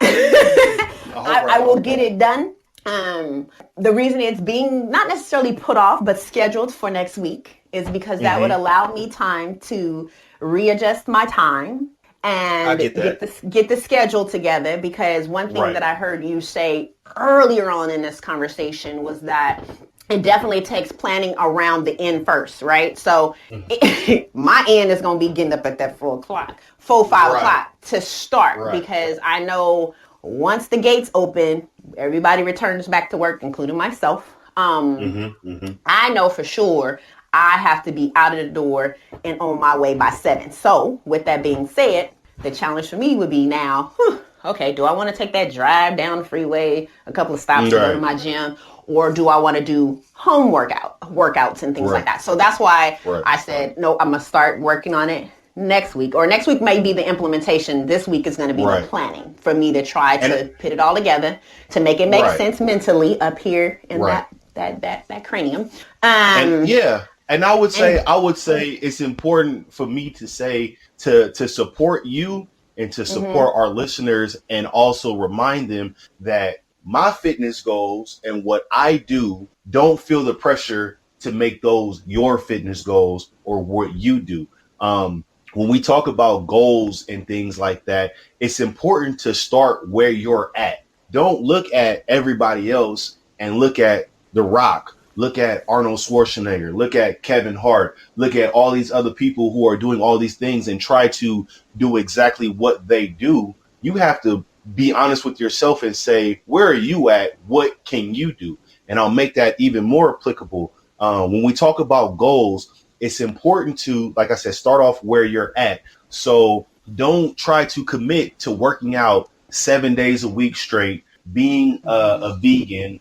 All I right. will get it done. The reason it's being not necessarily put off, but scheduled for next week is because that would Mm-hmm. allow me time to readjust my time I and get that. get the schedule together. Because one thing that Right. I heard you say earlier on in this conversation was that it definitely takes planning around the end first, right? So my end is going to be getting up at that 4 o'clock, 5 o'clock Right. to start Right. because I know once the gates open, everybody returns back to work, including myself. Mm-hmm. Mm-hmm. I know for sure I have to be out of the door and on my way by 7. So, with that being said, the challenge for me would be now, okay, do I want to take that drive down the freeway, a couple of stops to go to Right. my gym, or do I want to do home workouts and things like Right. that? So that's why Right. I said, no, I'm going to start working on it next week, or next week may be the implementation. This week is going to be the Right. planning for me to try And to put it all together to make it make right. sense mentally up here in Right. that cranium. And yeah, and And I would say it's important for me to say to support you and to mhm, support our listeners and also remind them that my fitness goals and what I do, don't feel the pressure to make those your fitness goals or what you do. When we talk about goals and things like that, it's important to start where you're at. Don't look at everybody else and look at The Rock, look at Arnold Schwarzenegger, look at Kevin Hart, look at all these other people who are doing all these things and try to do exactly what they do. You have to be honest with yourself and say, where are you at? What can you do? And I'll make that even more applicable. When we talk about goals, it's important to, like I said, start off where you're at. So don't try to commit to working out 7 days a week straight, being mhm, a vegan,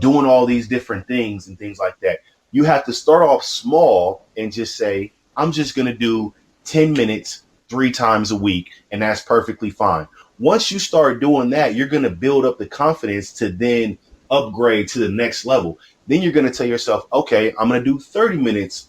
doing all these different things and things like that. You have to start off small and just say, I'm just going to do 10 minutes 3 times a week, and that's perfectly fine. Once you start doing that, you're going to build up the confidence to then upgrade to the next level. Then you're going to tell yourself, okay, I'm going to do 30 minutes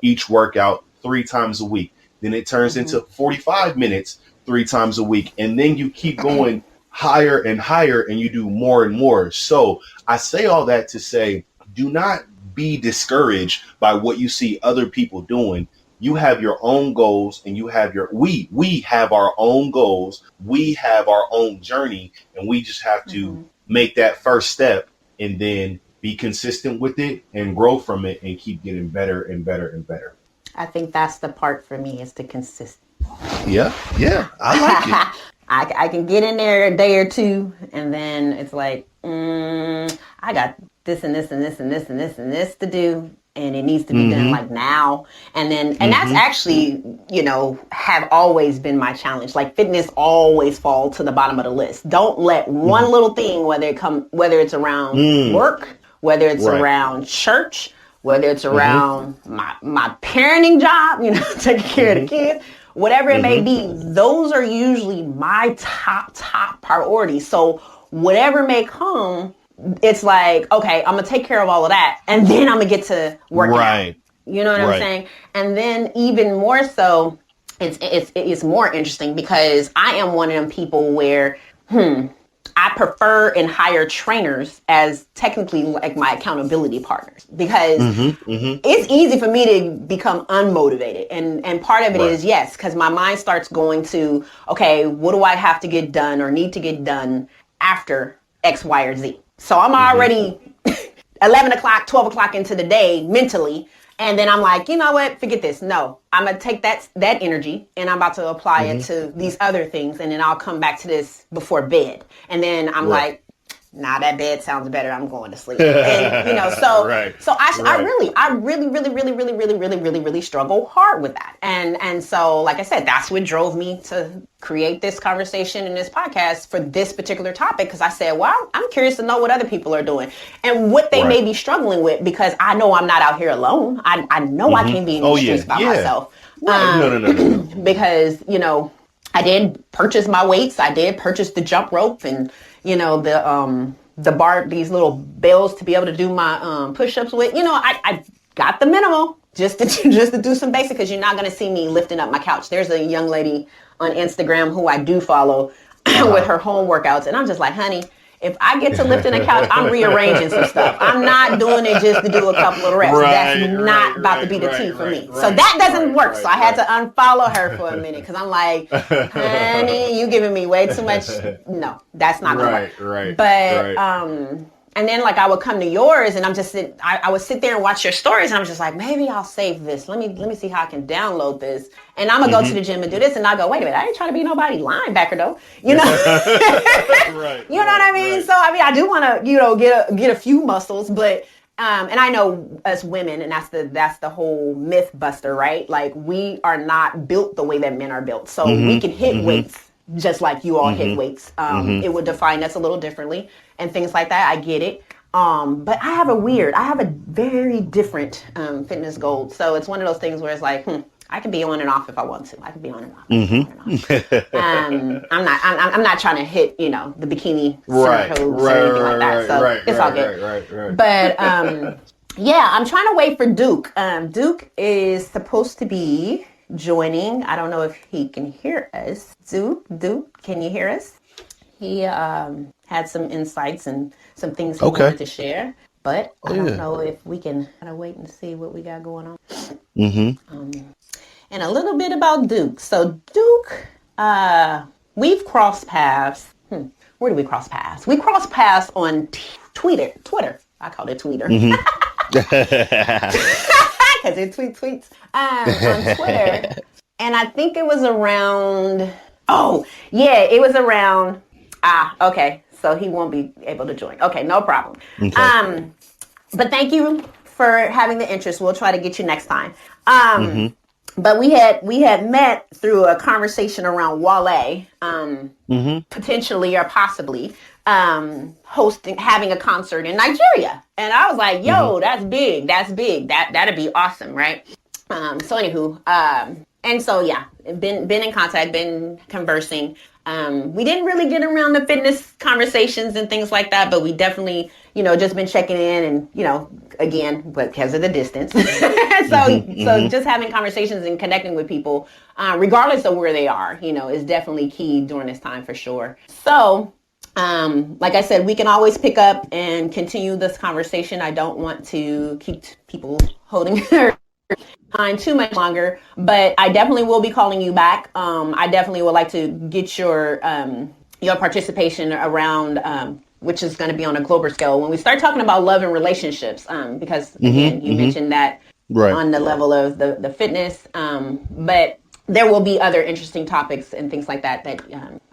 each workout 3 times a week. Then it turns mhm. into 45 minutes 3 times a week. And then you keep going higher and higher and you do more and more. So I say all that to say, do not be discouraged by what you see other people doing. You have your own goals and you have we have our own goals. We have our own journey and we just have to Mhm. make that first step and then be consistent with it and grow from it and keep getting better and better and better. I think that's the part for me is the consistent. Yeah, yeah, I like it. I can get in there a day or two, and then it's like, I got this and this and this and this and this and this to do, and it needs to be done Mm-hmm. like now. And that's Mm-hmm. actually, have always been my challenge. Like fitness always fall to the bottom of the list. Don't let Mm-hmm. one little thing, whether it's around Mm. work, whether it's Right. around church, whether it's Mm-hmm. around my parenting job, taking care of the Mm-hmm. kids, whatever it may Mm-hmm. be, those are usually my top priorities. So whatever may come, it's like, okay, I'm gonna take care of all of that, and then I'm gonna get to working out. Right. You know what I'm Right. saying? And then even more so, it's more interesting because I am one of them people where I prefer and hire trainers as technically like my accountability partners because Mm-hmm. Mm-hmm. it's easy for me to become unmotivated. And part of it Right. is, yes, because my mind starts going to, okay, what do I have to get done or need to get done after X, Y, or Z? So I'm Mm-hmm. already 11 o'clock, 12 o'clock into the day mentally. And then I'm like, you know what? Forget this. No, I'm going to take that energy and I'm about to apply it Mm-hmm. to these other things. And then I'll come back to this before bed. And then I'm Right. like, nah, that bed sounds better. I'm going to sleep. And so Right. I Right. really struggle hard with that. And so, like I said, that's what drove me to create this conversation and this podcast for this particular topic. Because I said, well, I'm curious to know what other people are doing and what they Right. may be struggling with. Because I know I'm not out here alone. I know I Mm-hmm. can't be in Oh these yeah. streets by Yeah. myself. Right. No. No. No. No. No. Because I did purchase my weights. I did purchase the jump rope and the bar, these little bells to be able to do my push-ups with. I got the minimal just to just to do some basic because you're not going to see me lifting up my couch. There's a young lady on Instagram who I do follow with her home workouts. And I'm just like, honey, if I get to lifting a couch, I'm rearranging some stuff. I'm not doing it just to do a couple of reps. That's not about to be the tea for me. So that doesn't work. So I had to unfollow her for a minute because I'm like, honey, you giving me way too much. No, that's not going to work. But, and then like I would come to yours and I would sit there and watch your stories and I'm just like, maybe I'll save this. Let me see how I can download this. And I'm gonna go to the gym and do this and I'll go, wait a minute, I ain't trying to be nobody linebacker though. You know? You know what I mean? So I mean I do wanna, get a few muscles, but and I know us women, and that's the whole myth buster, right? Like we are not built the way that men are built. So we can hit weights just like you all hit weights. It would define us a little differently and things like that. I get it. But I have a very different fitness goal. So it's one of those things where it's like, I can be on and off if I want to. I can be on and off. I'm not trying to hit, the bikini or anything like that. So it's all good. But yeah, I'm trying to wait for Duke. Duke is supposed to be joining. I don't know if he can hear us. Duke, can you hear us? He had some insights and some things he wanted to share, but I don't know if we can kind of wait and see what we got going on. And a little bit about Duke. So Duke, we've crossed paths. Where do we cross paths? We crossed paths on Twitter. I call it Twitter. Because it tweets on Twitter. And I think it was around, okay. So he won't be able to join. Okay, no problem. Okay. But thank you for having the interest. We'll try to get you next time. But we had met through a conversation around Wale, potentially or possibly having a concert in Nigeria. And I was like, yo, that's big. That'd be awesome, right? So anywho, and so yeah, been in contact, been conversing. We didn't really get around the fitness conversations and things like that, but we definitely, just been checking in and, again, because of the distance. So just having conversations and connecting with people, regardless of where they are, is definitely key during this time for sure. So, like I said, we can always pick up and continue this conversation. I don't want to keep people holding their time too much longer, but I definitely will be calling you back. I definitely would like to get your participation around, which is going to be on a global scale when we start talking about love and relationships, because again, you mentioned that on the level of the fitness, but there will be other interesting topics and things like that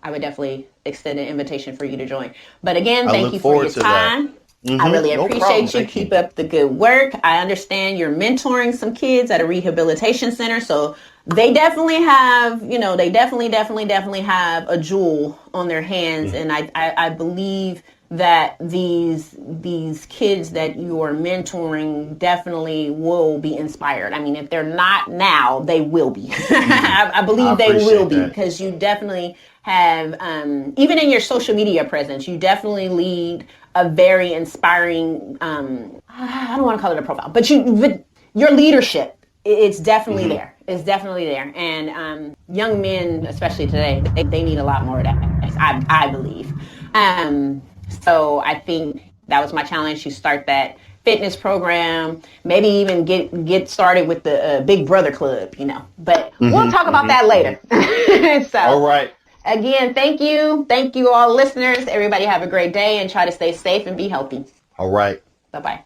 I would definitely extend an invitation for you to join. But again, thank you for your time. I really appreciate you. Keep up the good work. I understand you're mentoring some kids at a rehabilitation center. So they definitely have, they definitely have a jewel on their hands. And I believe that these kids that you are mentoring definitely will be inspired. I mean, if they're not now, they will be. I believe they will be, because you definitely have, even in your social media presence, you definitely lead a very inspiring, I don't want to call it a profile, but your leadership, it's definitely there. It's definitely there. And young men, especially today, they need a lot more of that, I believe. So I think that was my challenge, to start that fitness program, maybe even get started with the Big Brother Club, But we'll talk about that later. So, all right. Again, thank you. Thank you all listeners. Everybody have a great day and try to stay safe and be healthy. All right. Bye-bye.